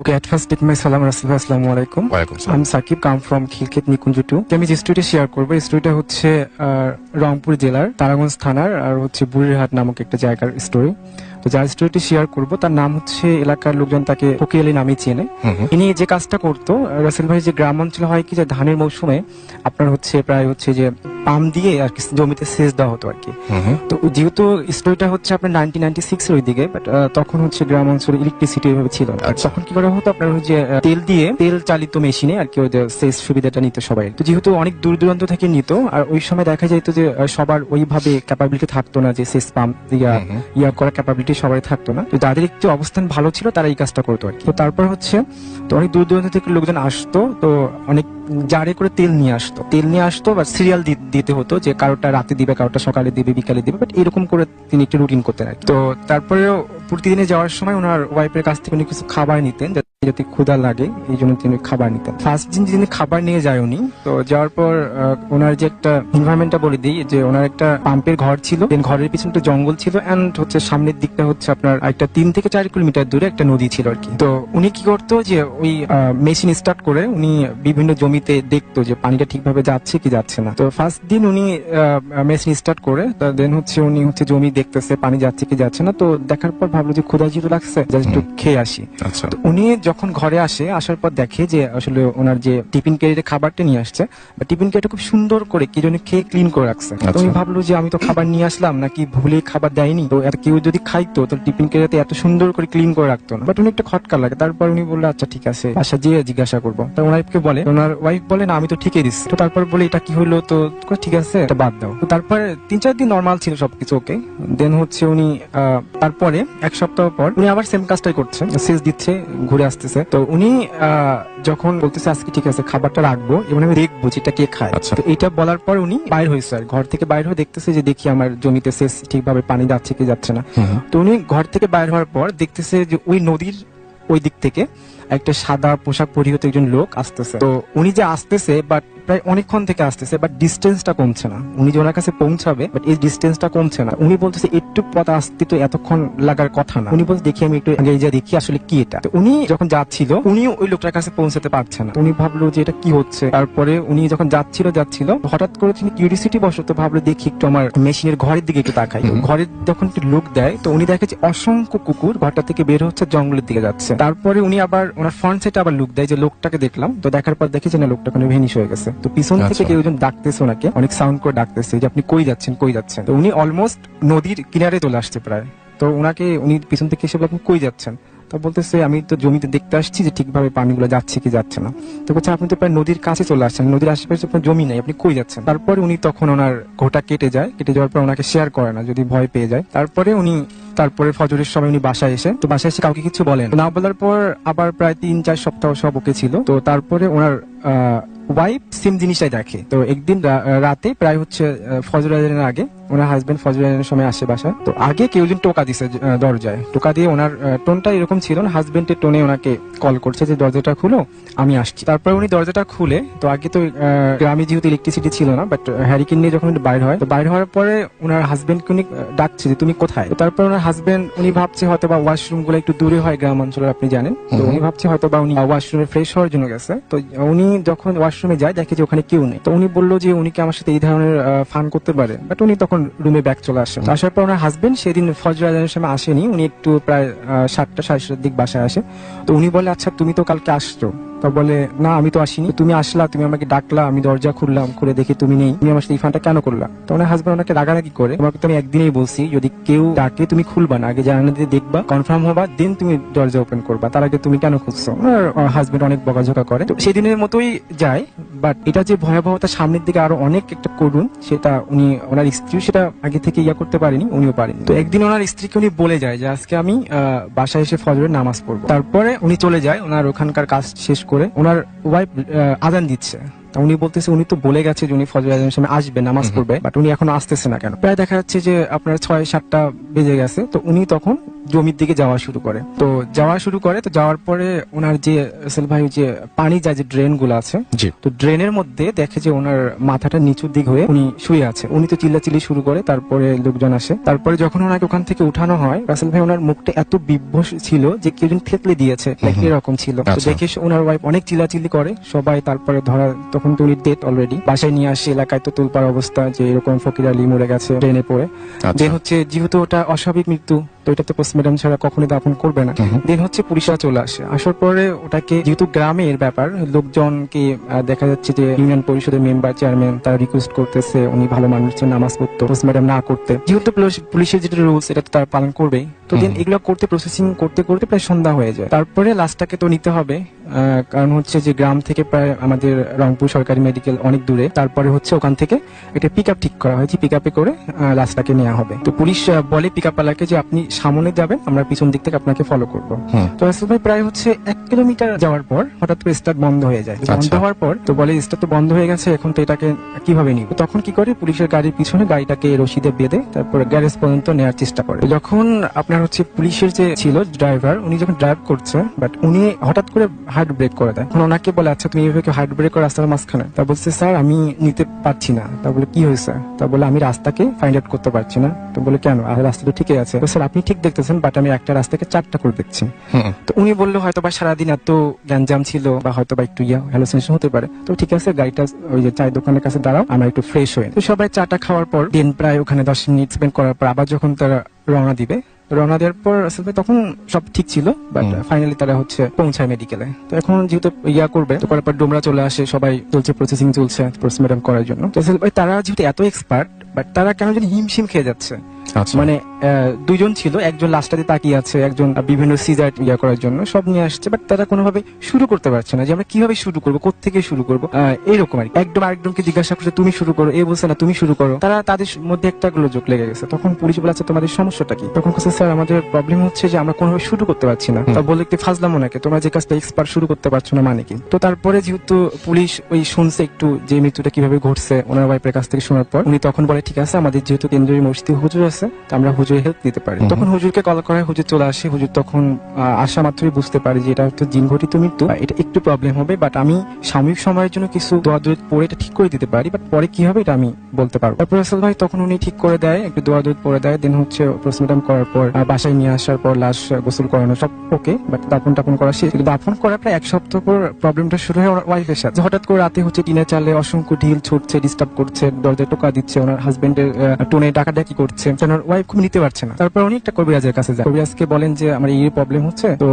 Okay, at first take my salam Rasulullah Assalamu alaikum. ওয়ালাইকুম সালাম। I'm Sakib, come from Khilkhet Nikunj 2. আমি যে স্টোরিটা শেয়ার করবো এই স্টোরিটা হচ্ছে রংপুর জেলার তারাগঞ্জ থানার আর হচ্ছে বুড়িরহাট নামক একটা জায়গার স্টোরি। তো যার স্টোরিটি শেয়ার করব তার নাম হচ্ছে এলাকার লোকজন তাকে ফকি আলী নামে চেনে। ইনি যে কাজটা করতো রাসেল ভাই, যে গ্রাম অঞ্চলে হয় কি যে ধানের মৌসুমে আপনার হচ্ছে প্রায় হচ্ছে যে পাম দিয়ে আর কি জমিতে সেচ দেওয়া হতো আর কি। তো যেহেতু স্টোরিটা হচ্ছে আপনার 1996 এর ওই দিকে, বাট তখন হচ্ছে গ্রাম অঞ্চলে ইলেকট্রিসিটি এভাবে ছিল না। তখন কি করা হতো আপনার যে তেল চালিত মেশিনে আর কি ওদের সেচ সুবিধাটা নিত সবাই। তো যেহেতু অনেক দূর দূরান্ত থেকে নিত, আর ওই সময় দেখা যেত যে সবার ওইভাবে ক্যাপাবিলিটি থাকতো না যে সেচ পাম্প ইয়া করার ক্যাপাবিলিটি সবাই থাকতো না। তো যাদের একটু অবস্থান ভালো ছিল তারা এই কাজটা করতো আর কি। তো তারপর হচ্ছে তো অনেক দূর দূরান্ত থেকে লোকজন আসতো, তো অনেক জারে করে তেল নিয়ে আসতো বা সিরিয়াল দিতে হতো যে কারোটা রাতে দিবে, কারোটা সকালে দিবে, বিকালে দিবে, বাট এরকম করে তিনি একটু রুটিন করতেন আর কি। তো তারপরেও প্রতিদিনে যাওয়ার সময় ওনার ওয়াইফের কাছ থেকে উনি কিছু খাবার নিতেন যাতে ক্ষুধা লাগে, এই জন্য তিনি খাবার নিতেন। ফার্স্ট দিন যিনি খাবার নিয়ে যায় উনি, তো যাওয়ার পর ওনার যে একটা এনভায়রনমেন্টটা বলে দিই যে ওনার একটা পাম্পের ঘর ছিল, ঘরের পিছনে একটা জঙ্গল ছিল, এন্ড হচ্ছে সামনের দিকটা হচ্ছে আপনার একটা 3 থেকে 4 কিলোমিটার দূরে একটা নদী ছিল আর কি। তো উনি কি করতো যে ওই মেশিন স্টার্ট করে উনি বিভিন্ন জমিতে দেখতো যে পানিটা ঠিকভাবে যাচ্ছে কি যাচ্ছে না। তো ফার্স্ট দিন উনি মেশিন স্টার্ট করে দেন হচ্ছে উনি হচ্ছে জমি দেখতেছে পানি যাচ্ছে কি যাচ্ছে না। তো দেখার পর ভাবলো যে ক্ষুধা যেহেতু লাগছে জাস্ট একটু খেয়ে আসি। তো উনি যখন ঘরে আসার পর দেখে যে আসলে ওনার যে টিফিন ক্যারিতে খাবারটা নিয়ে আসছে, বা টিফিন ক্যারিটা খুব সুন্দর করে কি জন্য খেয়ে ক্লিন করে রাখছে। তো উনি ভাবলো যে আমি তো খাবার নিয়ে আসলাম নাকি ভুলে খাবার দেয়নি, তো এত কেউ যদি খাইতো তো টিফিন ক্যারিতে এত সুন্দর করে ক্লিন করে রাখতো না। বাট উনি একটা খটকা লাগে। তারপর উনি বললো আচ্ছা ঠিক আছে, বাসা যেয়ে জিজ্ঞাসা করবো। তো ওনারকে বলে, ওনার ওয়াইফ বলে না আমি তো ঠিকই দিচ্ছি। তো তারপর বলে এটা কি হলো, তো ঠিক আছে এটা বাদ দাও। তো তারপরে 3-4 দিন নর্মাল ছিল সবকিছু ওকে। দেন হচ্ছে উনি তারপরে 1 সপ্তাহ পর উনি আবার সেম কাজটাই করছে, সেচ দিচ্ছে, ঘুরে আসতেছে। তো উনি যখন বলতেছে আজকে ঠিক আছে খাবারটা রাখবো এবং আমি দেখবো যেটা কে খায়। তো এটা বলার পর উনি বাইর হয়েছে, আর ঘর থেকে বাইর হয়ে দেখতেছে যে দেখি আমার জমিতে সেচ ঠিকভাবে পানি যাচ্ছে কি যাচ্ছে না। তো উনি ঘর থেকে বাইর হওয়ার পর দেখতেছে যে ওই নদীর ওই দিক থেকে একটা সাদা পোশাক পরিহিত একজন লোক আসতেছে। তো উনি যে আসতেছে বাট প্রায় অনেকক্ষণ থেকে আসতেছে, বাট ডিস্টেন্সটা কমছে না। উনি যে ওনার কাছে পৌঁছাবে বাট এই ডিস্টেন্সটা কমছে না। উনি বলতেছে একটু পথ আসতে তো এতক্ষণ লাগার কথা না। উনি বলতে দেখি আমি একটু আগে যা দেখি আসলে কি এটা। তো উনি যখন যাচ্ছিল উনি ওই লোকটার কাছে পৌঁছাতে পারছে না। উনি ভাবলো যে এটা কি হচ্ছে। তারপরে উনি যখন যাচ্ছিল হঠাৎ করে তিনি কিউরিসিটি বশত ভাবলো দেখি একটু আমার মেশিনের ঘরের দিকে একটু তাকাই। ঘরের যখন একটু লুক দেয় তো উনি দেখে যে অসংখ্য কুকুর ঘরটা থেকে বের হচ্ছে, জঙ্গলের দিকে যাচ্ছে। তারপরে উনি আবার ওনার ফ্রন্ট সাইডে আবার লুক দেয় যে লোকটাকে দেখলাম। তো দেখার পর দেখে যে না লোকটা কোনো ভেনিশ হয়ে গেছে। তো পিছন থেকে কেউ একজন ডাকতেছে ওনাকে, অনেক সাউন্ড করে ডাকতেছে যে আপনি কই যাচ্ছেন। তো উনি অলমোস্ট নদীর কিনারে চলে আসছে প্রায়। তো উনি পিছন থেকে এসে আপনি কই যাচ্ছেন, তো বলতেছে আমি তো জমিতে দেখতে আসছি যে ঠিকভাবে পানিগুলো যাচ্ছে কি যাচ্ছে না। তো বলছে আপনি তো প্রায় নদীর কাছে চলে আসছেন, নদীর আশেপাশে আপনার জমি নাই, আপনি কই যাচ্ছেন। তারপরে উনি তখন ওনার ঘোটা কেটে যাওয়ার পর ওনাকে শেয়ার করে না, যদি ভয় পেয়ে যায়। তারপরে ফজরের সময় উনি বাসায় এসে কাউকে কিছু বলেন না। বলার পর আবার প্রায় 3-4 সপ্তাহ সব ওকে ছিল। তো তারপরে ওনার ওয়াইফ সেম জিনিসটাই দেখে। তো একদিন রাতে প্রায় হচ্ছে ফজর আজানের আগে ওনার হাজবেন্ড ফজর আজানের সময় আসে বাসায়। তো আগে কেউ একজন টোকা দিছে দরজায়। টোকা দিয়ে ওনার টোনটা এরকম ছিল না, হাজবেন্ডের টোনে ওনাকে কল করছে যে দরজাটা খুলো আমি আসছি। তারপরে উনি দরজাটা খুলে, তো আগে তো গ্রামে যেহেতু ইলেকট্রিসিটি ছিল না, বাট হ্যারিকেন নিয়ে যখন বাইর হয়, তো বাইর হওয়ার পরে ওনার হাজবেন্ডকে উনি ডাকছে যে তুমি কোথায়। তো তারপর ওনার হাজবেন্ড উনি ভাবছে হয়তো বা ওয়াশরুম গুলো একটু দূরে হয় গ্রাম অঞ্চলে, আপনি জানেন। তো উনি ভাবছে হয়তো বা উনি ওয়াশরুমে ফ্রেশ হওয়ার জন্য গেছে। তো উনি যখন ওয়াশরুমে যায় দেখে যে ওখানে কেউ নেই। তো উনি বললো যে উনি কি আমার সাথে এই ধরনের ফান করতে পারে, বাট উনি তখন রুমে ব্যাক চলে আসে। আসার পর ওনার হাজবেন্ড সেদিন ফজর আজানের সময় আসেনি, উনি একটু প্রায় 7টা-7:30 দিক বাসায় আসে। তো উনি বলে আচ্ছা তুমি তো কালকে আসছো। তো বলে না আমি তো আসিনি, তুমি আসলা, তুমি আমাকে ডাকলা, আমি দরজা খুললাম, খুলে দেখি তুমি নেই, তুমি আমার সাথে এই ফানটা কেন করলা। তো ওনার হাজবেন্ড ওনাকে রাগারাগি করে, তোমাকে তো আমি একদিনই বলছি যদি কেউ ডাকে তুমি খুলবা না, আগে জানালা দিয়ে দেখবা, কনফার্ম হবা, দেন তুমি দরজা ওপেন করবা, তার আগে তুমি কেন খুঁজছো। ওনার হাজবেন্ড অনেক বকাঝকা করে। তো সেদিনের মতোই যায়, বাট এটা যে ভয়াবহতা সামনের দিকে আরো অনেক একটা করুন, সেটা ওনার স্ত্রী সেটা আগে থেকে করতে পারেনি, উনিও পারেনি। তো একদিন ওনার স্ত্রীকে উনি বলে যায় যে আজকে আমি বাসায় এসে ফজরের নামাজ পড়বো। তারপরে উনি চলে যায় ওনার ওখানকার কাজ শেষ করে। ওনার ওয়াইফ আজান দিচ্ছে, উনি বলতেছে উনি তো বলে গেছে যে উনি ফজর আজানের সময় আসবে, নামাজ পড়বে, বাট উনি এখনো আসতেছে না কেন। প্রায় দেখা যাচ্ছে যে আপনার 6-7টা বেজে গেছে। তো উনি তখন জমির দিকে যাওয়া শুরু করে। তো যাওয়ার পরে ওনার যে রাসেল ভাই যে পানি যায় যে ড্রেন গুলো আছে, তো ড্রেনের মধ্যে দেখে যে ওনার মাথাটা নিচুর দিক হয়ে উনি শুয়ে আছে। উনি তো চিল্লাচিল্লি শুরু করে, তারপরে লোকজন আসে। তারপরে যখন ওনাকে ওখান থেকে উঠানো হয়, রাসেল ভাই ওনার মুখটা এত বিভ্রস ছিল যে কেউ থেতলে দিয়েছে, এরকম ছিল। তো দেখে ওনার ওয়াইফ অনেক চিল্লাচিল্লি করে সবাই, তারপরে ধরা, তখন তো উনি ডেথ অলরেডি। বাসায় নিয়ে আসে, এলাকায় তো তুলপার অবস্থা যে এরকম ফকির আলী মরে গেছে ট্রেনে পড়ে। দেন হচ্ছে যেহেতু ওটা অস্বাভাবিক মৃত্যু, তো এটা তো পোস্টমর্টম ছাড়া কখনোই দাফন করবে না। দেন হচ্ছে পুলিশরা চলে আসে। আসার পরে ওটাকে, যেহেতু গ্রামের ব্যাপার, লোকজনকে দেখা যাচ্ছে যে ইউনিয়ন পরিষদের মেম্বার, চেয়ারম্যান তারা রিকোয়েস্ট করতেছে উনি ভালো মানুষ, নামাজ পড়তো, পোস্টমর্টম না করতে। যেহেতু পুলিশের যেটা রুলস এটা তো তারা পালন করবেই। তো দেন এগুলো করতে, প্রসেসিং করতে করতে প্রায় সন্ধ্যা হয়ে যায়। তারপরে লাশটাকে তো নিতে হবে, কারণ হচ্ছে যে গ্রাম থেকে প্রায় আমাদের রংপুর সরকারি মেডিকেল অনেক দূরে। তারপরে হচ্ছে ওখান থেকে একটা পিক আপ ঠিক করা হয়েছে, পিক আপে করে লাশটাকে নেওয়া হবে। তো পুলিশ বলে পিক আপ ওয়ালাকে যে আপনি সামনে যাবেন, আমরা পিছন দিক থেকে আপনাকে ফলো করবো। তো রাসেল ভাই প্রায় হচ্ছে 1 কিলোমিটার যাওয়ার পর হঠাৎ করে স্টার্ট বন্ধ হয়ে যায়। বন্ধ হওয়ার পর তো বলে স্টার্ট তো বন্ধ হয়ে গেছে, এখন তো এটাকে কিভাবে নিব। তখন কি করে, পুলিশের গাড়ির পিছনে গাড়িটাকে রশিদে বেঁধে তারপরে গ্যারেজ পর্যন্ত নেওয়ার চেষ্টা করে। যখন আপনার হচ্ছে পুলিশের যে ছিল ড্রাইভার, উনি যখন ড্রাইভ করছে, বাট উনি হঠাৎ করে হার্ট ব্রেক করে দেয়। এখন ওনাকে বলে আচ্ছা তুমি এইভাবে হার্ট ব্রেক করে রাস্তার মাঝখানে? তা বলছে স্যার আমি নিতে পারছি না। তা বলে কি হয়েছে? তা বলে আমি রাস্তাকে ফাইন্ড আউট করতে পারছি না। তো বলে কেন, রাস্তা তো ঠিকই আছে। তো স্যার আপনি ঠিক দেখতেছেন, বাট আমি একটা রাস্তাকে 4টা করে দেখছি। তো উনি বললো হয়তো বা সারাদিন এত গ্যাঞ্জাম ছিল, বা হয়তো বা একটু হ্যালোসিনেশন হতে পারে। তো ঠিক আছে, গাড়িটা ওই যে চায়ের দোকানের কাছে দাঁড়াও, আমরা একটু ফ্রেশ হই। তো সবাই চাটা খাওয়ার পর দিন প্রায় ওখানে 10 মিনিট স্পেন্ড করার পর আবার যখন তারা রওনা দিবে, রওনা দেওয়ার পর রাসেল ভাই তখন সব ঠিক ছিল, বাট ফাইনালি তারা হচ্ছে পৌঁছায় মেডিকেলে। তো এখন যেহেতু করবে, তো করার পর ডোমরা চলে আসে, সবাই চলছে, প্রসেসিং চলছে পোস্টমর্টম করার জন্য। রাসেল ভাই তারা যেহেতু এত এক্সপার্ট, বাট তারা কেন জানি হিমশিম খেয়ে যাচ্ছে। মানে 2জন ছিল, একজন লাস্টটাতে তাকিয়ে আছে, একজন বিভিন্ন সিজার করার জন্য সব নিয়ে আসছে, বাট তারা কোনোভাবে শুরু করতে পারছে না যে আমরা কিভাবে শুরু করবো, কোত্থেকে শুরু করবো, এরকম আর কি। একদম আরেকজনকে জিজ্ঞাসা করছে তুমি শুরু করো, এ বলছে না তুমি শুরু করো। তারা তাদের মধ্যে একটা গোলযোগ লেগে গেছে। তখন পুলিশ বলেছে তোমাদের সমস্যাটা কি? তখন কাছে স্যার আমাদের প্রবলেম হচ্ছে যে আমরা কোনোভাবে শুরু করতে পারছি না। তা বলে একটু ফাজলাম ওনাকে, তোমরা যে কাজটা এক্সপার্ট শুরু করতে পারছো না মানে কি? তো তারপরে যেহেতু পুলিশ ওই শুনছে একটু যে মৃত্যুটা কিভাবে ঘটছে ওনার ওয়াইফের কাছ থেকে শোনার পর, উনি তখন বলে ঠিক আছে আমাদের যেহেতু কেন্দ্রীয় মসজিদে হুজুর আছে, তো আমরা হুজুরের হেল্প নিতে পারি। তখন হুজুরকে কল করা, হুজুর চলে আসে। হুজুর তখন আসা মাত্রই বুঝতে পারে যে এটা একটা জিন ঘটিত মৃত্যু, এটা একটু প্রবলেম হবে, বাট আমি সাময়িক সময়ের জন্য কিছু দোয়া দরুদ পড়ে এটা ঠিক করে দিতে পারি, বাট পরে কি হবে এটা আমি বলতে পারবো। তারপর রাসেল ভাই তখন উনি ঠিক করে দেয়, একটু দোয়া দরুদ পড়ে দেয়। দেন হচ্ছে পোস্টমর্টম করার পর বাসায় নিয়ে আসার পর লাশ গোসল করানো সব ওকে, বাট দাফন টাফন করা শেষ। দাফন করার প্রায় 1 সপ্তাহ পর প্রবলেমটা শুরু হয় ওনার ওয়াইফের সাথে। হঠাৎ করে রাতে হচ্ছে টিনে চালে অসংখ্য ঢিল ছুটছে, ডিস্টার্ব করছে, দরজায় টোকা দিচ্ছে, ওনার হাজবেন্ডের টোনে ডাকাডাকি করছে, ওনার ওয়াইফ খুব নিতে পারছে না। তারপর উনি একটা কবিরাজের কাছে যায়, কবিরাজকে বলেন যে আমার এই প্রবলেম হচ্ছে। তো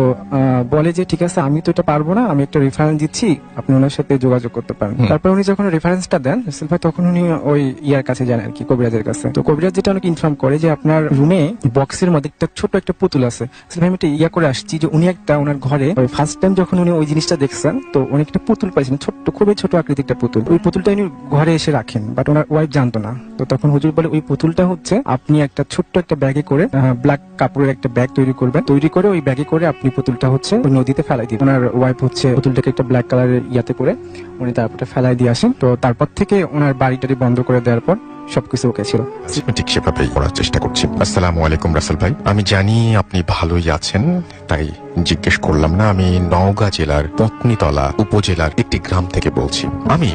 বলে যে ঠিক আছে আমি তো এটা পারবো না, আমি একটা রেফারেন্স দিচ্ছি, আপনি ওনার সাথে যোগাযোগ করতে পারেন। তারপর উনি যখন রেফারেন্সটা দেন রাসেল ভাই, তখন উনি ওই কাছে যান আর কি, কবিরাজের কাছে। তো কবিরাজ যেটা অনেক ইনফর্ম করে যে আপনার রুমে বক্সের মধ্যে একটা ছোট একটা পুতুল আছে। রাসেল ভাই আমি এটা করে আসছি যে উনি একটা ওনার ঘরে ফার্স্ট টাইম যখন উনি ওই জিনিসটা দেখছেন, তো উনি একটা পুতুল পাইছেন, ছোট্ট খুবই ছোট আকৃতির একটা পুতুল। ওই পুতুলটা উনি ঘরে এসে রাখেন, বাট ওনার ওয়াইফ জানতো না। তো তখন হুজুর বলে ওই পুতুলটা হচ্ছে আপনি একটা ছোট্ট একটা ব্যাগে করে ব্ল্যাক কাপড়ের একটা ব্যাগ তৈরি করবেন, তৈরি করে ওই ব্যাগে করে আপনি পুতুলটা হচ্ছে ওই নদীতে ফেলাই দিন। ওনার ওয়াইফ হচ্ছে পুতুলটাকে একটা ব্ল্যাক কালারের ইয়াতে করে উনি তারপরে ফেলাই দিয়ে আসেন। তো তারপর থেকে ওনার বাড়িটারি বন্ধ করে দেওয়ার পর সবকিছু ওকে ছিল। ঠিক সেভাবেই করার চেষ্টা করছি। আসসালামু আলাইকুম রাসেল ভাই, আমি জানি আপনি ভালোই আছেন, তাই জিজ্ঞেস করলাম না। আমি নওগাঁ জেলার পত্নীতলা উপজেলার একটি গ্রাম থেকে বলছি। আমি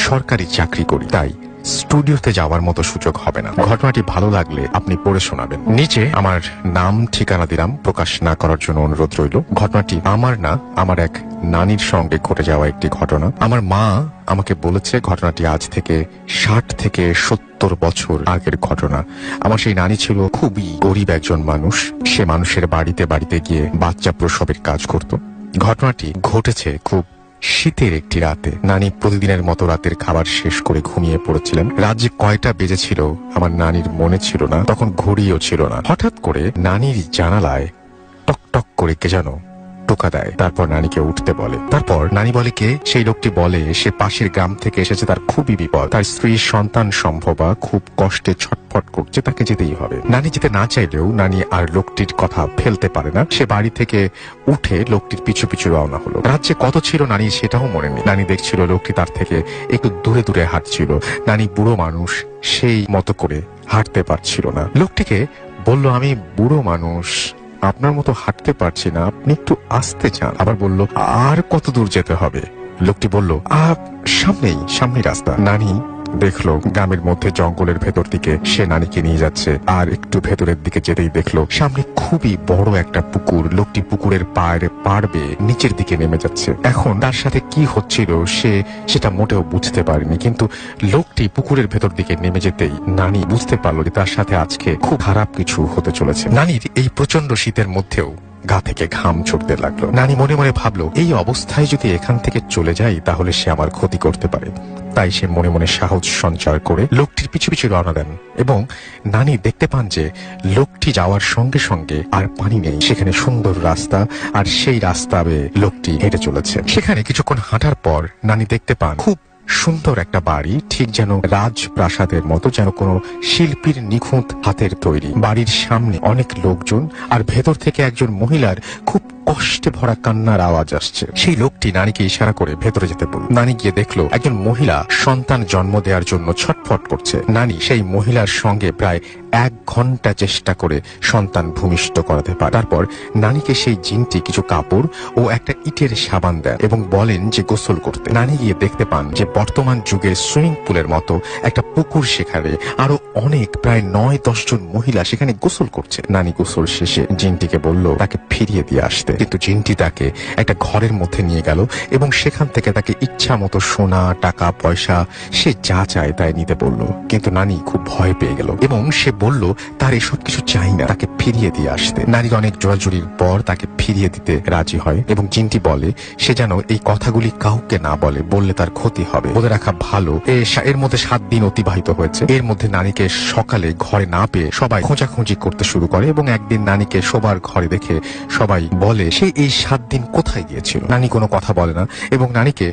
সরকারি চাকরি করি, তাই স্টুডিওতে যাওয়ার মতো সুযোগ হবে না। ঘটনাটি ভালো লাগলে আপনি পড়ে শোনাবেন। নিচে আমার নাম ঠিকানা দিলাম, প্রকাশ না করার জন্য অনুরোধ রইল। ঘটনাটি আমার না, আমার এক নানির সঙ্গে ঘটে যাওয়া একটি ঘটনা। আমার মা আমাকে বলেছে ঘটনাটি আজ থেকে 60 থেকে 70 বছর আগের ঘটনা। আমার সেই নানি ছিল খুবই গরিব একজন মানুষ। সে মানুষের বাড়িতে বাড়িতে গিয়ে বাচ্চা প্রসবের কাজ করত। ঘটনাটি ঘটেছে খুব শীতের একটি রাতে। নানি প্রতিদিনের মতো রাতের খাবার শেষ করে ঘুমিয়ে পড়েছিলেন। রাত যে কয়টা বেজেছিল আমার নানির মনে ছিল না, তখন ঘড়িও ছিল না। হঠাৎ করে নানির জানালায় টক টক করে কে যেন টোকা দেয়। তারপর নানিকে উঠতে বলে। তারপর নানি বলে কে? সেই লোকটি বলে সে পাশের গ্রাম থেকে এসেছে, তার খুবই বিপদ, তার স্ত্রীর সন্তান সম্ভবা খুব কষ্টে ছটফট করছে, তাকে যেতেই হবে। নানি যেতে না চাইলেও নানি আর লোকটির কথা ফেলতে পারে না। সে বাড়ি থেকে উঠে লোকটির পিছু পিছু রওনা হলো। রাত যে কত ছিল নানি সেটাও মনে নেই। নানি দেখছিল লোকটি তার থেকে একটু দূরে দূরে হাঁটছিল। নানি বুড়ো মানুষ, সেই মতো করে হাঁটতে পারছিল না। লোকটিকে বলল আমি বুড়ো মানুষ, আপনার মতো হাঁটতে পারছি না, আপনি একটু আস্তে যান। আবার বলল, আর কত দূর যেতে হবে? লোকটি বলল, সামনেই রাস্তা। নানি দেখলো গ্রামের মধ্যে জঙ্গলের ভেতর দিকে সে নানিকে নিয়ে যাচ্ছে, আর একটু ভেতরের দিকে যেতেই দেখলো সামনে খুবই বড় একটা পুকুর। লোকটি পুকুরের পাড় বেয়ে নিচের দিকে নেমে যাচ্ছে। এখন তার সাথে কি হচ্ছিল সেটা মোটেও বুঝতে পারেনি, কিন্তু লোকটি পুকুরের ভেতর দিকে নেমে যেতেই নানি বুঝতে পারলো যে তার সাথে আজকে খুব খারাপ কিছু হতে চলেছে। নানির এই প্রচন্ড শীতের মধ্যেও গা থেকে ঘাম ছুটতে লাগলো। নানি মনে মনে ভাবলো, এই অবস্থায় যদি এখান থেকে চলে যাই তাহলে সে আমার ক্ষতি করতে পারে। তাই সে মনে মনে সাহস সঞ্চার করে লোকটির পিছু পিছু রওনা দেন, এবং নানি দেখতে পান যে লোকটি যাওয়ার সঙ্গে সঙ্গে আর পানি নেই, সেখানে সুন্দর রাস্তা, আর সেই রাস্তা বেয়ে লোকটি হেঁটে চলেছে। সেখানে কিছুক্ষণ হাঁটার পর নানি দেখতে পান খুব সুন্দর একটা বাড়ি, ঠিক যেন রাজপ্রাসাদের মতো, যেন কোনো শিল্পীর নিখুঁত হাতের তৈরি। বাড়ির সামনে অনেক লোকজন, আর ভেতর থেকে একজন মহিলার খুব কষ্টে ভরা কান্নার আওয়াজ আসছে। সেই লোকটি নানিকে ইশারা করে ভেতরে যেতে বলল। নানি গিয়ে দেখলো একজন মহিলা সন্তান জন্ম দেওয়ার জন্য ছটফট করছে। নানি সেই মহিলার সঙ্গে প্রায় 1 ঘন্টা চেষ্টা করে সন্তান ভূমিষ্ঠ করাতে পারে। তারপর নানিকে সেই জিনটি কিছু কাপড় ও একটা ইটের সাবান দেন এবং বলেন যে গোসল করতে। নানি গিয়ে দেখতে পান যে বর্তমান যুগের সুইমিং পুলের মতো একটা পুকুর, সেখানে আরো অনেক প্রায় 9-10 জন মহিলা সেখানে গোসল করছে। নানি গোসল শেষে জিনটিকে বলল তাকে ফিরিয়ে দিয়ে আসতে, কিন্তু জিনটি তাকে একটা ঘরের মধ্যে নিয়ে গেল এবং সেখান থেকে তাকে ইচ্ছা মতো সোনা, টাকা পয়সা, সে যা চায় তাই নিতে বলল। কিন্তু নানি খুব ভয় পেয়ে গেল এবং সে বলল তার এসব কিছু চাই না, তাকে ফিরিয়ে দিয়ে আসতে। নারীর অনেক জোরাজুরির পর তাকে ফিরিয়ে দিতে রাজি হয় এবং জিনটি বলে সে যেন এই কথাগুলি কাউকে না বলে, বললে তার ক্ষতি হবে, বলে রাখা ভালো। এর মধ্যে 7 দিন অতিবাহিত হয়েছে। এর মধ্যে নানিকে সকালে ঘরে না পেয়ে সবাই খোঁজাখুঁজি করতে শুরু করে এবং একদিন নানিকে শোবার ঘরে দেখে সবাই বলে সে এই 7 দিন কোথায় গিয়েছিল। নানি কোনো কথা বলে না এবং নানির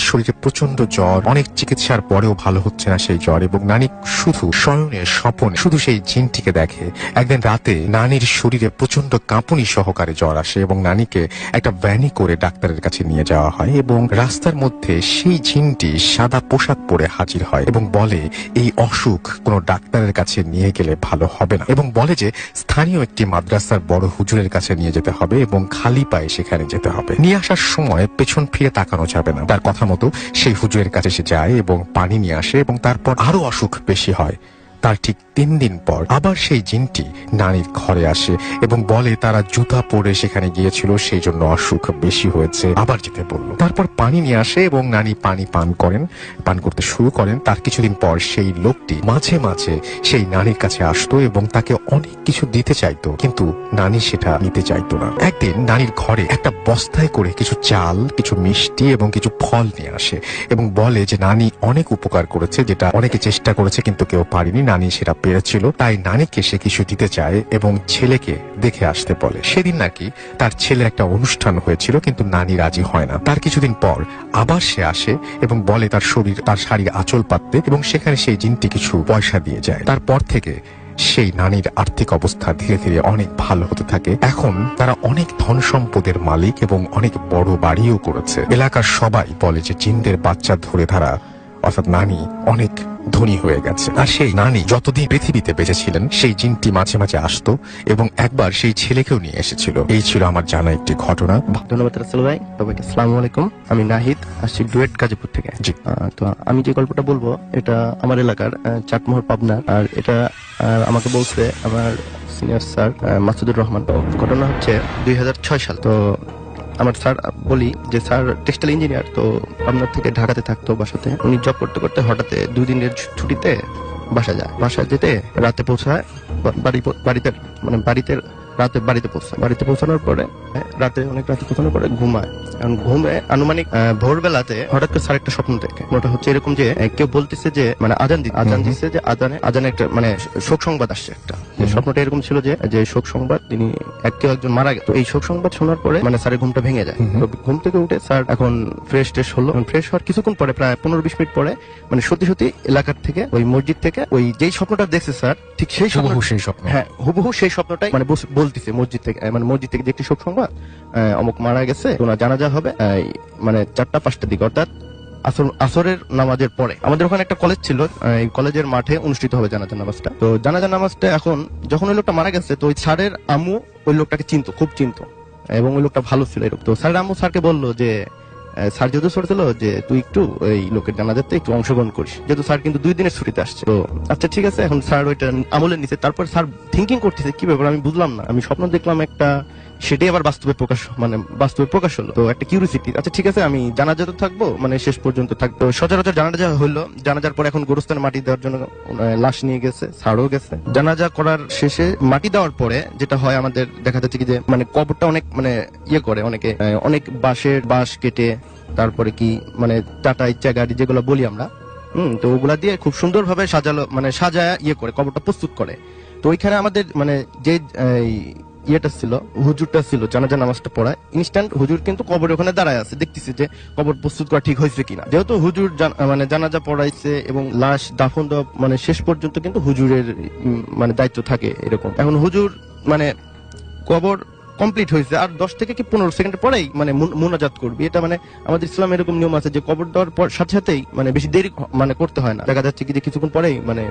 শরীরে প্রচন্ড জ্বর, অনেক চিকিৎসার পরেও ভালো হচ্ছে না সেই জ্বর, এবং নানি শুধু শয়নে স্বপনে শুধু সেই জিনটিকে দেখে। একদিন রাতে নানির শরীরে প্রচন্ড কাঁপুনি সহকারে জ্বর আসে এবং নানিকে একটা ভ্যানে করে ডাক্তারের কাছে নিয়ে যাওয়া হয়, এবং রাস্তার মধ্যে সেই জিনটি সাদা পোশাক পরে হাজির হয় এবং বলে এই অসুখ কোনো ডাক্তারের কাছে নিয়ে গেলে ভালো হবে না, এবং বলে যে স্থানীয় একটি মাদ্রাসার বড় হুজুরের কাছে নিয়ে যেতে হবে এবং খালি পায়ে সেখানে যেতে হবে। নিয়ে আসার সময় পেছন ফিরে তাকানো যাবে না। তার কথা মতো সেই হুজুরের কাছে সে যায় এবং পানি নিয়ে আসে, এবং তারপর আরো অসুখ বেশি হয়। তার ঠিক 3 দিন পর আবার সেই জিনটি নানির ঘরে আসে এবং বলে তারা জুতা পরে সেখানে গিয়েছিল, সেই জন্য অসুখ বেশি হয়েছে, আবার যেতে বলল। তারপর পানি নিয়ে আসে এবং নানি পানি পান করতে শুরু করেন। তার কিছুদিন পর সেই লোকটি মাঝে মাঝে সেই নানির কাছে আসতো এবং তাকে অনেক কিছু দিতে চাইতো, কিন্তু নানি সেটা নিতে চাইতো না। একদিন নানির ঘরে একটা বস্তায় করে কিছু চাল, কিছু মিষ্টি এবং কিছু ফল নিয়ে আসে এবং বলে যে নানি অনেক উপকার করেছে, যেটা অনেকে চেষ্টা করেছে কিন্তু কেউ পারেনি, নানি সেটা পেরেছিল, তাই নানিকে সে কিছু দিতে চায় এবং ছেলেকে দেখে আসতে বলে। সেদিন নাকি তার ছেলের একটা অনুষ্ঠান হয়েছিল, কিন্তু নানি রাজি হয় না। তার কিছুদিন পর আবার সে আসে এবং বলে তার শাড়ির আঁচল পাততে, এবং সেখানে সেই জিনটি কিছু পয়সা দিয়ে যায়। তারপর থেকে সেই নানির আর্থিক অবস্থা ধীরে ধীরে অনেক ভালো হতে থাকে। এখন তারা অনেক ধন সম্পদের মালিক এবং অনেক বড় বাড়িও করেছে। এলাকার সবাই বলে যে জিনদের বাচ্চা ধরে তারা, অর্থাৎ নানি অনেক ধনী হয়ে গেছে। আর সেই নানি যতদিন পৃথিবীতে বেঁচে ছিলেন সেই জিনটি মাঝে মাঝে আসতো এবং একবার সেই ছেলেকেও নিয়ে এসেছিল। এই ছিল আমার জানা একটি ঘটনা। ধন্যবাদ রাসেল ভাই। সবাইকে আসসালামু আলাইকুম। আমি নাহিদ, আসছি ডুয়েট গাজীপুর থেকে। জি। তো আমি যে গল্পটা বলবো এটা আমার এলাকার চাটমোহর পাবনার, আর এটা আমাকে বলছে আমার সিনিয়র স্যার মাসুদুর রহমান। তো ঘটনা হচ্ছে 2006 সাল। তো আমার স্যার, বলি যে স্যার টেক্সটাইল ইঞ্জিনিয়ার, তো পাবনার থেকে ঢাকাতে থাকতো বাসাতে। উনি জব করতে করতে হঠাৎ 2 দিনের ছুটিতে বাসায় যেতে রাতে পৌঁছায় বাড়িতে পৌঁছানোর পরে অনেক রাতে পৌঁছানোর পরে ঘুমায়। কারণ ঘুমে আনুমানিক ভোরবেলাতে হঠাৎ করে স্যার একটা স্বপ্ন দেখে। ওটা হচ্ছে এরকম যে কেউ বলতেছে যে মানে আজান দিচ্ছে যে আজানে একটা মানে শোক সংবাদ আসছে একটা। স্বপ্নটা এরকম ছিল যে শোক সংবাদ, তিনি কেউ একজন মারা গেছে। তো এই শোক সংবাদ শোনার পরে মানে স্যারের ঘুমটা ভেঙে যায়। তো ঘুম থেকে উঠে স্যার এখন ফ্রেশ হলো। ফ্রেশ হওয়ার কিছুক্ষণ পরে, প্রায় 15-20 মিনিট পরে, মানে সত্যি এলাকার থেকে, ওই মসজিদ থেকে, ওই যেই স্বপ্নটা দেখছে স্যার, ঠিক সেই স্বপ্ন, হ্যাঁ হুবহু সেই স্বপ্নটাই মানে বলতেছে মসজিদ থেকে যে একটি শোক সংবাদ, অমুক মারা গেছে, ওনার জানাজা হবে মানে 4টা-5টার দিকে, অর্থাৎ আসরের নামাজের পরে। আমাদের ওখানে একটা কলেজ ছিল, এই কলেজের মাঠে অনুষ্ঠিত হবে জানাজা নামাজটা। তো জানাজা নামাজটা এখন যখন ওই লোকটা মারা গেছে, তো ওই স্যারের আম্মু ওই লোকটাকে চিনতো, খুব চিনতো, এবং ওই লোকটা ভালো ছিল এরকম। তো স্যার আম্মু স্যারকে বললো যে স্যার যেহেতু ছোট ছিল যে তুই একটু এই লোকের জানাজাতে একটু অংশগ্রহণ করিস, যেহেতু স্যার কিন্তু 2 দিনের ছুটিতে আসছে। তো আচ্ছা ঠিক আছে, এখন স্যার ওইটা আমলে নিছে। তারপর স্যার থিঙ্কিং করতেছে কি ব্যাপার, আমি বুঝলাম না, আমি স্বপ্ন দেখলাম একটা, সেটাই আবার বাস্তবে প্রকাশ হলো। তো একটা কিউরিসিটি, আচ্ছা ঠিক আছে আমি জানাজাতে থাকবো, মানে শেষ পর্যন্ত থাকবো। সচরাচর জানাজা হলো, জানাজার পর এখন গোরস্থানে মাটি দেওয়ার জন্য লাশ নিয়ে গেছে, স্যারও গেছে। জানাজা করার শেষে মাটি দেওয়ার পরে যেটা হয় আমাদের দেখা যাচ্ছে কি যে মানে কবরটা অনেক মানে ইয়ে করে অনেকে, অনেক বাঁশ কেটে তারপরে কি মানে টাটা ইচ্ছা গাড়ি যেগুলো বলি আমরা, তো ওগুলা দিয়ে খুব সুন্দর ভাবে সাজালো, মানে সাজায় ইয়ে করে কবরটা প্রস্তুত করে। তো ওইখানে আমাদের মানে যে ইয়েটা ছিল, হুজুরটা ছিল জানাজা নামাজটা পড়ায়, ইনস্ট্যান্ট হুজুর কিন্তু কবরের ওখানে দাঁড়ায় আছে, দেখতেছে যে কবর প্রস্তুত করা ঠিক হয়েছে কিনা। যেহেতু হুজুর মানে জানাজা পড়াইছে এবং লাশ দাফন দেওয়া মানে শেষ পর্যন্ত কিন্তু হুজুরের মানে দায়িত্ব থাকে এরকম। এখন হুজুর মানে কবর কমপ্লিট হয়েছে আর 10 থেকে কি 15 সেকেন্ড পরেই মানে মুনাজাত করবি, এটা মানে আমাদের ইসলামে এরকম নিয়ম আছে যে কবর দেওয়ার পর সাথে সাথেই মানে বেশি দেরি মানে করতে হয় না, দেখা যাচ্ছে কি যে কিছুক্ষণ পরেই মানে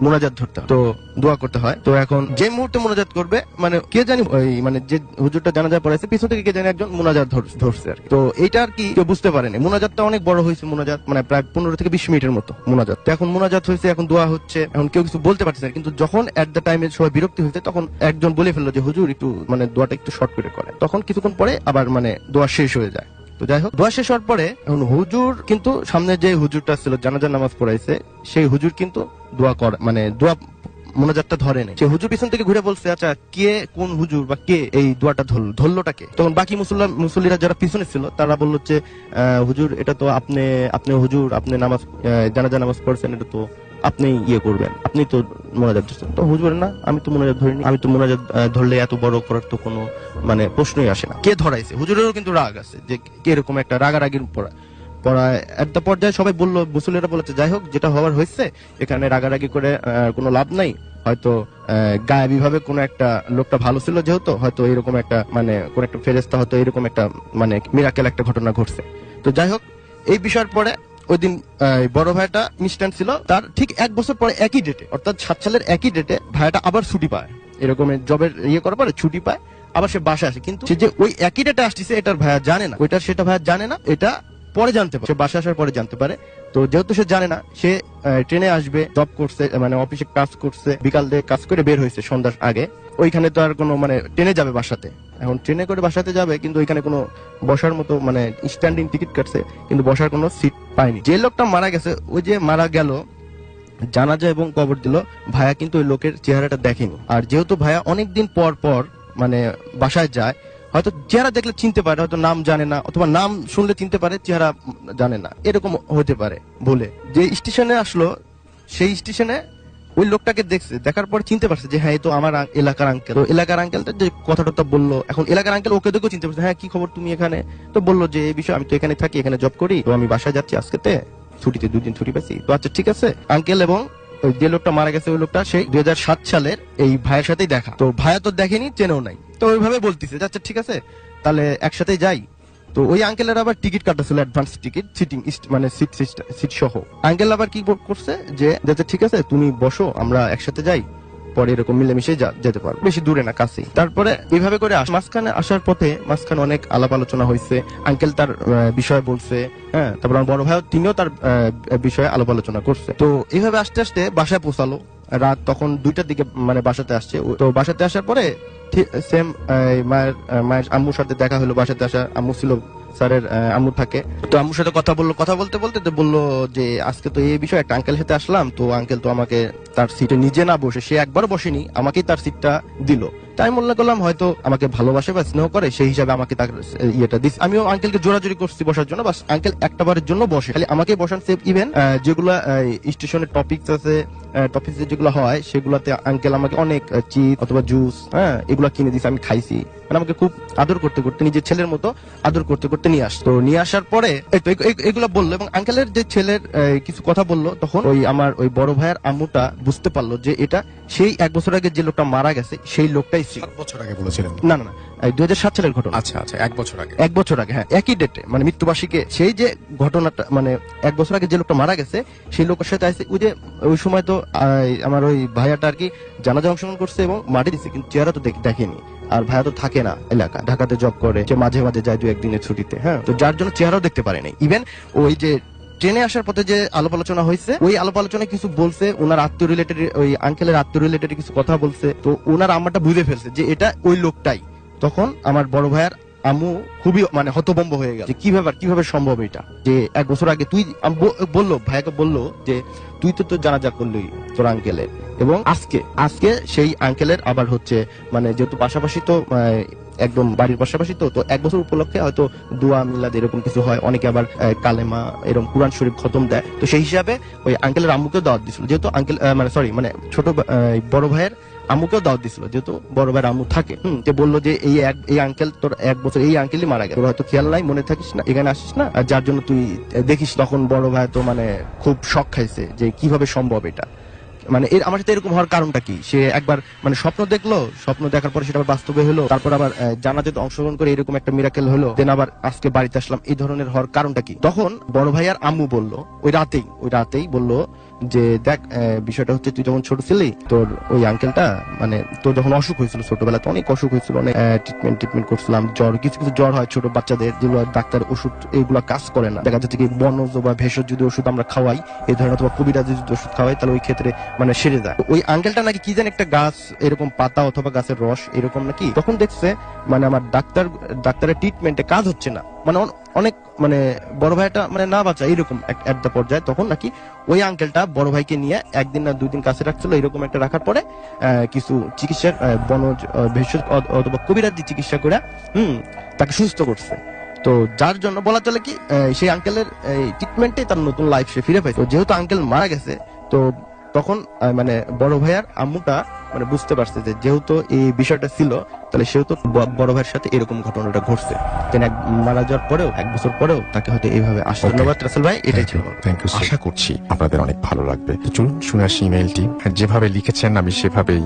মোনাজাত ধরতে হয়, তো দোয়া করতে হয়। তো এখন যে মুহূর্তে মোনাজাত করবে মানে কে জানি ওই মানে যে হুজুরটা জানাজা পড়াইছে পিছন থেকে কে জানি একজন মোনাজাত ধরছে আর কি। তো এইটা আর কি কেউ বুঝতে পারেনি, মোনাজাতটা অনেক বড় হয়েছে, মোনাজাত মানে প্রায় 15 থেকে 20 মিনিটের মতো মোনাজাত। তো এখন মোনাজাত হয়েছে, এখন দোয়া হচ্ছে, এখন কেউ কিছু বলতে পারছে না। কিন্তু যখন এট দ্য টাইমে সবাই বিরক্তি হয়েছে তখন একজন বলে ফেললো যে হুজুর একটু মানে দোয়াটা একটু শর্ট করে করেন। তখন কিছুক্ষণ পরে আবার মানে দোয়া শেষ হয়ে যায়। তো যাই হোক, দোয়া শেষ হওয়ার পরে এখন হুজুর কিন্তু সামনে যে হুজুরটা ছিল জানাজার নামাজ পড়াইছে সেই হুজুর কিন্তু দোয়া করে মানে দোয়া মোনাজাতটা ধরে নেই। সে হুজুর পিছন থেকে ঘুরে বলছে আচ্ছা কে কোন হুজুর বা কে এই দোয়াটা ধরলোটা কে? তখন বাকি মুসল্লিরা যারা পিছনে ছিল তারা বললো যে হুজুর এটা তো আপনি হুজুর আপনি নামাজ জানাজা নামাজ পড়ছেন, এটা তো আপনি ইয়ে করবেন, আপনি তো মোনাজাত ধরছেন। তো হুজুর না আমি তো মোনাজাত ধরিনি, আমি তো মোনাজাত ধরলে এত বড় করার তো কোনো মানে প্রশ্নই আসে না। কে ধরাইছে? হুজুরেরও কিন্তু রাগ আছে যে কে এরকম একটা রাগারাগির পড়ায় একটা পর্যায়ে সবাই বললো, মুসল্লিরা বলেছে যাই হোক যেটা হওয়ার হয়েছে, এখানে রাগারাগি করে কোনো লাভ নাই, হয়তো গায়েবী ভাবে কোনো একটা লোকটা ভালো ছিল যেহেতু হয়তো এরকম একটা মানে কোন একটা ফেরেস্তা হয়তো এরকম একটা মানে মিরাকেল একটা ঘটনা ঘটছে। তো যাই হোক এই বিষয়ের পরে ওই দিন বড় ভাইটা ইনস্ট্যান্ট ছিল, তার ঠিক 1 বছর পরে একই ডেটে অর্থাৎ 7 সালের একই ডেটে ভাইটা আবার ছুটি পায়, এরকম জবের ইয়ে করার পরে ছুটি পায়, আবার সে বাসায় আসে। কিন্তু সে যে ওই একই ডেটে আসতেছে এটার ভাইয়া জানে না, সেটা ভাইয়া জানে না, এটা পরে জানতে পারে, সে বাসা আসার পরে জানতে পারে। তো যেহেতু সে জানে না, সে ট্রেনে আসবে, জব করছে মানে অফিসে কাজ করছে, বিকাল দিয়ে কাজ করে বের হয়েছে সন্ধ্যার আগে, ওইখানে তো আর কোনো মানে ট্রেনে যাবে বাসাতে, এখন ট্রেনে করে বাসাতে যাবে কিন্তু ওইখানে কোনো বসার মতো মানে স্ট্যান্ডিং টিকিট কাটছে কিন্তু বসার কোনো সিট পায়নি। যে লোকটা মারা গেছে ওই যে মারা গেল জানাজা এবং কবর দিল, ভাইয়া কিন্তু ওই লোকের চেহারাটা দেখেনি। আর যেহেতু ভাইয়া অনেকদিন পর পর মানে বাসায় যায়, হয়তো চেহারা দেখলে চিনতে পারে, হয়তো নাম জানে না, অথবা নাম শুনলে চিনতে পারে চেহারা জানে না, এরকম হতে পারে বলে যে স্টেশনে আসলো, সেই স্টেশনে ওই লোকটাকে দেখছে, দেখার পর চিনতে পারছে যে হ্যাঁ এই তো আমার এলাকার আঙ্কেল। তো এলাকার আঙ্কেলটা যে কথাটা বললো, এখন এলাকার আঙ্কেল ওকে দেখেও চিনতে পারছে, হ্যাঁ কি খবর তুমি এখানে? তো বললো যে এই বিষয়ে আমি তো এখানে থাকি, এখানে জব করি, তো আমি বাসায় যাচ্ছি আজকেতে ছুটিতে, 2 দিন ছুটি পাইছি। তো আচ্ছা ঠিক আছে আঙ্কেল এবং ওই যে লোকটা মারা গেছে ওই লোকটা সেই 2007 সালের এই ভাইয়ের সাথেই দেখা। তো ভাইয়া তো দেখেনি, চেনেও নাই, তো ওইভাবে বলতেছে আচ্ছা ঠিক আছে তাহলে একসাথে যাই। তো ওই আঙ্কেলের আবার টিকিট কাটা ছিল, অ্যাডভান্স টিকিট, সিটিং মানে সিট সহ। আঙ্কেল আবার কি করছে যে যাতে ঠিক আছে তুমি বসো আমরা একসাথে যাই, পরে এরকম মিলেমিশে যেতে পারবো, বেশি দূরে না কাছেই। তারপরে এইভাবে করে মাঝখানে আসার পথে মাঝখানে অনেক আলাপ আলোচনা হয়েছে, আঙ্কেল তার বিষয় বলছে, হ্যাঁ তারপর আমার বড় ভাই তিনিও তার বিষয়ে আলাপ আলোচনা করছে। তো এইভাবে আস্তে আস্তে বাসায় পৌঁছালো, রাত তখন 2টার দিকে মানে বাসাতে আসছে। তো বাসাতে আসার পরে সেম মায়ের আম্মুর সাথে দেখা হলো, বাসাতে আসা আম্মু ছিল স্যারের আম্মু থাকে, তো আম্মুর সাথে কথা বলতে বলতে তো বললো যে আজকে তো এই বিষয়ে একটা আঙ্কেল সাথে আসলাম, তো আঙ্কেল তো আমাকে তার সিটে নিজে না বসে, সে একবারও বসেনি, আমাকেই তার সিটটা দিল। তাই মনে করলাম হয়তো আমাকে ভালোবাসে বা স্নেহ করে, সেই হিসাবে আমাকে তার ইয়েটা দিস। আমিও আঙ্কেলকে জোরাজোরি করছি বসার জন্য, বাস আঙ্কেল একটা বারের জন্য বসে, খালি আমাকে বসান। সেফ ইভেন যেগুলা স্টেশনের টপিকস আছে, টপিকস যেগুলো হয় সেগুলাতে আঙ্কেল আমাকে অনেক চিজ অথবা জুস হ্যাঁ এগুলা কিনে দিছে, আমি খাইছি, মানে আমাকে খুব আদর করতে করতে নিজের ছেলের মতো আদর করতে করতে নিয়ে আসতো। তো নিয়ে আসার পরে এগুলা বললো এবং আঙ্কেলের যে ছেলের কিছু কথা বললো, তখন ওই আমার ওই বড় ভাইয়ের আম্মুটা বুঝতে পারলো যে এটা সেই 1 বছর আগে যে লোকটা মারা গেছে সেই লোকটাই হয়েছে। 7 বছর আগে বলেছিলেন? না না না, 2007 সালের ঘটনা। আচ্ছা আচ্ছা, 1 বছর আগে। 1 বছর আগে, হ্যাঁ, একই ডেটে, মানে মৃত্যুবার্ষিকী। সেই যে ঘটনাটা, মানে 1 বছর আগে যে লোকটা মারা গেছে, সেই লোকের সাথে আছে ওই যে ওই সময় তো আমার ওই ভাইয়াটা আর কি জানাজা অংশগ্রহণ করছে এবং মাটি দিচ্ছে, কিন্তু চেহারা তো দেখেনি। আর ভাইয়া তো থাকে না এলাকা, ঢাকাতে জব করে, যে মাঝে মাঝে যায় 2-1 দিনের ছুটিতে, হ্যাঁ, তো যার জন্য চেহারাও দেখতে পারে নাই। ইভেন ওই যে ট্রেনে আসার পথে যে আলাপ আলোচনা হয়েছে, ওই আলাপ আলোচনায় কিছু বলছে, ওনার আত্মীয় রিলেটেড, ওই আঙ্কেলের আত্মীয় রিলেটেড কিছু কথা বলছে, তো ওনার আম্মাটা বুঝে ফেলছে যে এটা ওই লোকটাই। তখন আমার বড় ভাইয়ার আম্মু খুবই মানে হতভম্ব হয়ে গেল যে কিভাবে সম্ভব এটা, যে 1 বছর আগে তুই, বললো ভাইয়াকে, বললো যে তুই তো জানাজা করলি তোর আঙ্কেলের, এবং আজকে সেই আঙ্কেলের আবার হচ্ছে, মানে যেহেতু পাশাপাশি তো একদম বাড়ির পাশাপাশি তো 1 বছর উপলক্ষে হয়তো দোয়া মিলাদ এরকম কিছু হয়, অনেকে আবার কালেমা এরকম কুরআন শরীফ খতম দেয়, তো সেই হিসাবে ওই আঙ্কেলের আম্মুকেও দাওয়াত দিছিল, যেহেতু আঙ্কেল মানে ছোট বড় ভাইয়ের আম্মুকেও দাওয়াত দিছিল, যেহেতু বড় ভাইয়ের আম্মু থাকে। যে বললো যে এই আঙ্কেল তোর 1 বছর, এই আঙ্কেলই মারা গেছে, তোর হয়তো খেয়াল নাই, মনে থাকিস না, এখানে আসিস না, আর যার জন্য তুই দেখিস। তখন বড় ভাই তো মানে খুব শক খাইছে যে কিভাবে সম্ভব এটা, মানে আমার সাথে এরকম হওয়ার কারণটা কি। সে একবার মানে স্বপ্ন দেখলো, স্বপ্ন দেখার পরে সেটা আবার বাস্তবে হলো, তারপর আবার জানাজাতে অংশগ্রহণ করে এরকম একটা মিরাকেল হলো, দেন আবার আজকে বাড়িতে আসলাম, এই ধরনের হওয়ার কারণটা কি। তখন বড় ভাইয়ার আম্মু বললো ওই রাতেই বললো যে দেখ, বিষয়টা হচ্ছে তুই যখন ছোট ছিলি, তোর ওই আঙ্কেলটা, মানে তোর যখন অসুখ হয়েছিল ছোটবেলাতে, অনেক অসুখ হয়েছিল, অনেক ট্রিটমেন্ট করছিলাম, কিছু জ্বর হয় ছোট বাচ্চাদের, যেগুলো ডাক্তার ওষুধ এইগুলো কাজ করে না, দেখা যাচ্ছে কি বনজ বা ভেষজ যদি ওষুধ আমরা খাওয়াই, এই ধরনের অথবা কবিরাজি যদি ওষুধ খাওয়াই, তাহলে ওই ক্ষেত্রে মানে সেরে যায়। ওই আঙ্কেলটা নাকি কি জানি একটা গাছ, এরকম পাতা অথবা গাছের রস এরকম নাকি, তখন দেখছে মানে আমার ডাক্তারের ট্রিটমেন্টে কাজ হচ্ছে না, মানে অনেক মানে বড় ভাইটা মানে না বাঁচা এরকম একটা পর্যায়ে, তখন নাকি ওই আঙ্কেলটা বড় ভাইকে নিয়ে 1 দিন না 2 দিন কাছে রাখছিল, এরকম একটা রাখার পরে কিছু চিকিৎসার বনজ ভেষজ অথবা কবিরাজি চিকিৎসা করে তাকে সুস্থ করছে। তো যার জন্য বলা চলে কি সেই আঙ্কেলের ট্রিটমেন্টে তার নতুন লাইফ সে ফিরে পাইছে। যেহেতু আঙ্কেল মারা গেছে, তো তখন মানে বড় ভাইয়ার আম্মুটা মানে বুঝতে পারছে যে যেহেতু এই বিষয়টা ছিল, তাহলে সেহেতু বড় ভাইয়ের সাথে এরকম ঘটনাটা ঘটছে, মারা যাওয়ার পরেও 1 বছর পরেও তাকে হয়তো এইভাবে আসে। ধন্যবাদ রাসেল ভাই, এটাই ছিল। Thank you. আশা করছি আপনাদের অনেক ভালো লাগবে। তো চলুন শুনে আসি ইমেলটি। যেভাবে লিখেছেন আমি সেভাবেই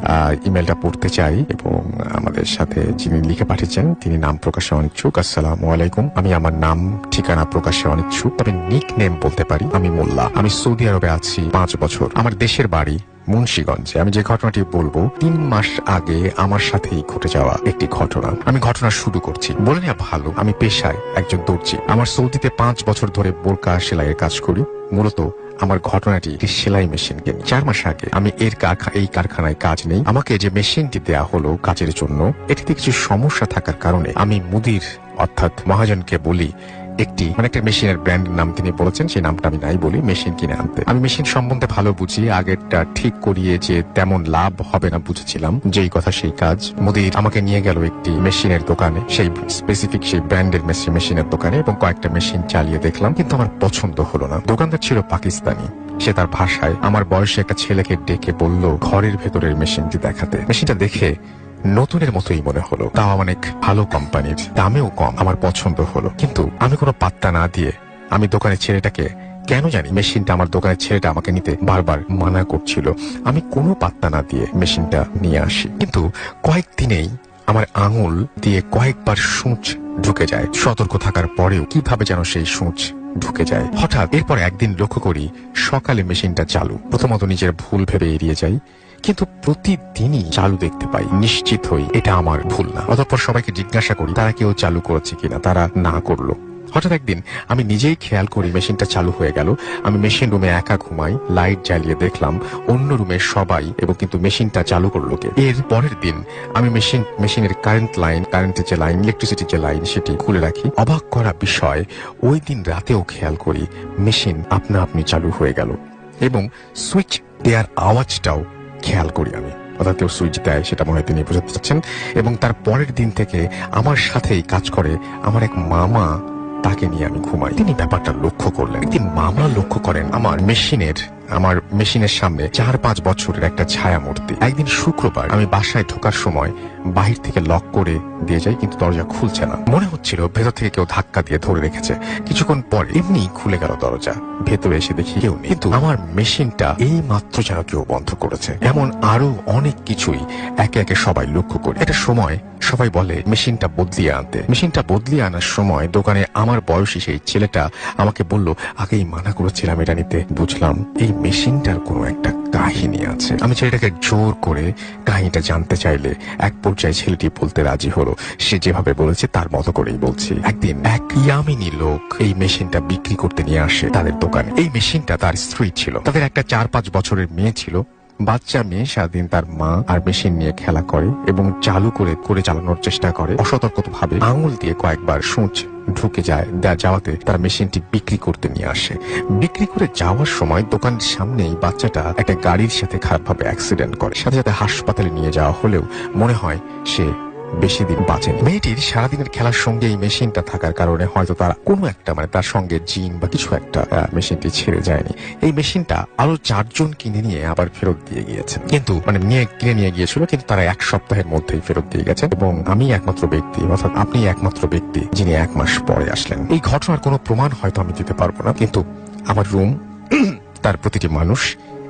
ইমেলটা পড়তে চাই, এবং আমাদের সাথে যিনি লিখে পাঠিয়েছেন তিনি নাম প্রকাশে অনিচ্ছুক। আসসালামু আলাইকুম। আমি আমার নাম ঠিকানা প্রকাশে অনিচ্ছুক, তবে নিক নেম বলতে পারি। আমি মোল্লা। আমি সৌদি আরবে আছি 5 বছর। আমার দেশের বাড়ি মুন্সিগঞ্জে। আমি যে ঘটনাটি বলবো 3 মাস আগে আমার সাথেই ঘটে যাওয়া একটি ঘটনা। আমি ঘটনা শুরু করছি। বলে নেওয়া ভালো, আমি পেশায় একজন দর্জি। আমার সৌদিতে 5 বছর ধরে বোরকা সেলাইয়ের কাজ করি। মূলত আমার ঘটনাটি একটি সেলাই মেশিনকে। 4 মাস আগে আমি এই কারখানায় কাজ নেই। আমাকে যে মেশিনটি দেয়া হলো কাজের জন্য, এটিতে কিছু সমস্যা থাকার কারণে আমি মুদির অর্থাৎ মহাজনকে বলি একটা মেশিনের ব্র্যান্ড নাম তিনি বলেছেন, সেই নামটা আমি নাই বলি, মেশিন কিনে আনতে। আমি মেশিন সম্বন্ধে ভালো বুঝি, আগেরটা ঠিক করিয়ে যে তেমন লাভ হবে না বুঝেছিলাম, যেই কথা সেই কাজ। মুদির আমাকে নিয়ে গেল একটি মেশিনের দোকানে, সেই স্পেসিফিক সেই ব্র্যান্ডের মেশিনের দোকানে, এবং কয়েকটা মেশিন চালিয়ে দেখলাম, কিন্তু আমার পছন্দ হলো না। দোকানদার ছিল পাকিস্তানি। সে তার ভাষায় আমার বয়সে একটা ছেলেকে ডেকে বলল ঘরের ভেতরের মেশিনটি দেখাতে। মেশিনটা দেখে নতুনের মতোই মনে হলো, তাও অনেক ভালো কোম্পানির, দামেও কম। আমার পছন্দ হলো, কিন্তু আমি কোনো পাত্তা না দিয়ে আমি দোকানের ছেলেটাকে, কেন জানি মেশিনটা আমার দোকানের ছেলেটা আমাকে নিতে বারবার মানা করছিল, আমি কোনো পাত্তা না দিয়ে মেশিনটা নিয়ে আসি। কিন্তু কয়েকদিনেই আমার আঙুল দিয়ে কয়েকবার সূচ ঢুকে যায়। সতর্ক থাকার পরেও কিভাবে যেন সেই সূচ ঢুকে যায়। হঠাৎ এরপর একদিন লক্ষ্য করি সকালে মেশিনটা চালু। প্রথমত নিজের ভুল ভেবে এড়িয়ে যাই, কিন্তু প্রতিদিনই চালু দেখতে পাই। নিশ্চিত হই এটা আমার ভুল না। অতঃপর সবাইকে জিজ্ঞাসা করি তারা কেউ চালু করেছে কিনা, তারা না করলো। হঠাৎ একদিন আমি নিজেই খেয়াল করি মেশিনটা চালু হয়ে গেল। আমি মেশিন রুমে একা ঘুমাই, লাইট জ্বালিয়ে দেখলাম অন্য রুমে সবাই, এবং কিন্তু মেশিনটা চালু করলো কে। এর পরের দিন আমি মেশিনের কারেন্টের যে লাইন, ইলেকট্রিসিটির যে লাইন, সেটি খুলে রাখি। অবাক করা বিষয়, ওই দিন রাতেও খেয়াল করি মেশিন আপনা আপনি চালু হয়ে গেল, এবং সুইচ দেওয়ার আওয়াজটাও খেয়াল করি আমি। অর্থাৎ কেউ সুইচ দেয়, সেটা মনে হয় তিনি বোঝাতে চাচ্ছেন। এবং তার পরের দিন থেকে আমার সাথেই কাজ করে আমার এক মামা, তাকে নিয়ে আমি ঘুমাই। তিনি ব্যাপারটা লক্ষ্য করলেন। একটি মামা লক্ষ্য করেন আমার মেশিনের আমার মেশিনের সামনে 4-5 বছরের একটা ছায়া মূর্তি। একদিন শুক্রবার আমি বাসায় ঢোকার সময় বাহির থেকে লক করে দিয়ে যাই, কিন্তু দরজা খুলছে না। মনে হচ্ছিল ভেতর থেকে কেউ ধাক্কা দিয়ে ধরে রেখেছে। কিছুক্ষণ পরে এমনি খুলে গেল দরজা। ভেতরে এসে দেখি কেউ নেই, কিন্তু আমার মেশিনটা এই মাত্র যেন কেউ বন্ধ করেছে। এমন আরো অনেক কিছুই একে একে সবাই লক্ষ্য করে। একটা সময় সবাই বলে মেশিনটা বদলিয়ে আনতে। মেশিনটা বদলিয়ে আনার সময় দোকানে আমার বয়সী সেই ছেলেটা আমাকে বলল, আগেই মানা করেছিলাম এটা নিতে। বুঝলাম এই মেশিনটার কোনো একটা কাহিনী আছে। আমি ছেলেটাকে জোর করে কাহিনীটা জানতে চাইলে এক পর্যায়ে ছেলেটি বলতে রাজি হলো। সে যেভাবে বলেছে তার মতো করেই বলছি। একদিন এক ইয়ামিনী লোক এই মেশিনটা বিক্রি করতে নিয়ে আসে তাদের দোকানে। এই মেশিনটা তার স্ত্রী ছিল, তাদের একটা 4-5 বছরের মেয়ে ছিল। বাচ্চা মেয়ে সারাদিন তার মা আর মেশিন নিয়ে খেলা করে এবং চালু করে চালানোর চেষ্টা করে। অসতর্কত ভাবে আঙুল দিয়ে কয়েকবার সূচ ঢুকে যাওয়াতে তারা মেশিনটি বিক্রি করতে নিয়ে আসে। বিক্রি করে যাওয়ার সময় দোকানের সামনেই বাচ্চাটা একটা গাড়ির সাথে খারাপভাবে অ্যাক্সিডেন্ট করে। সাথে সাথে হাসপাতালে নিয়ে যাওয়া হলেও মনে হয় সে বেশি দিন বাঁচেনি। মেয়েটির সারাদিনের খেলার সঙ্গে এই মেশিনটা থাকার কারণে হয়তো তার কোনো একটা তার সঙ্গে জিন বা কিছু একটা মেশিনটি ছেড়ে যায়নি। এই মেশিনটা আরো 4 জন কিনে নিয়ে আবার ফেরত দিয়ে গিয়েছে, কিন্তু কিনে নিয়ে গিয়েছিল, কিন্তু তারা 1 সপ্তাহের মধ্যেই ফেরত দিয়ে গেছে। এবং আমি একমাত্র ব্যক্তি, অর্থাৎ আপনি একমাত্র ব্যক্তি যিনি 1 মাস পরে আসলেন। এই ঘটনার কোনো প্রমাণ হয়তো আমি দিতে পারবো না, কিন্তু আমার রুম তার প্রতিটি মানুষ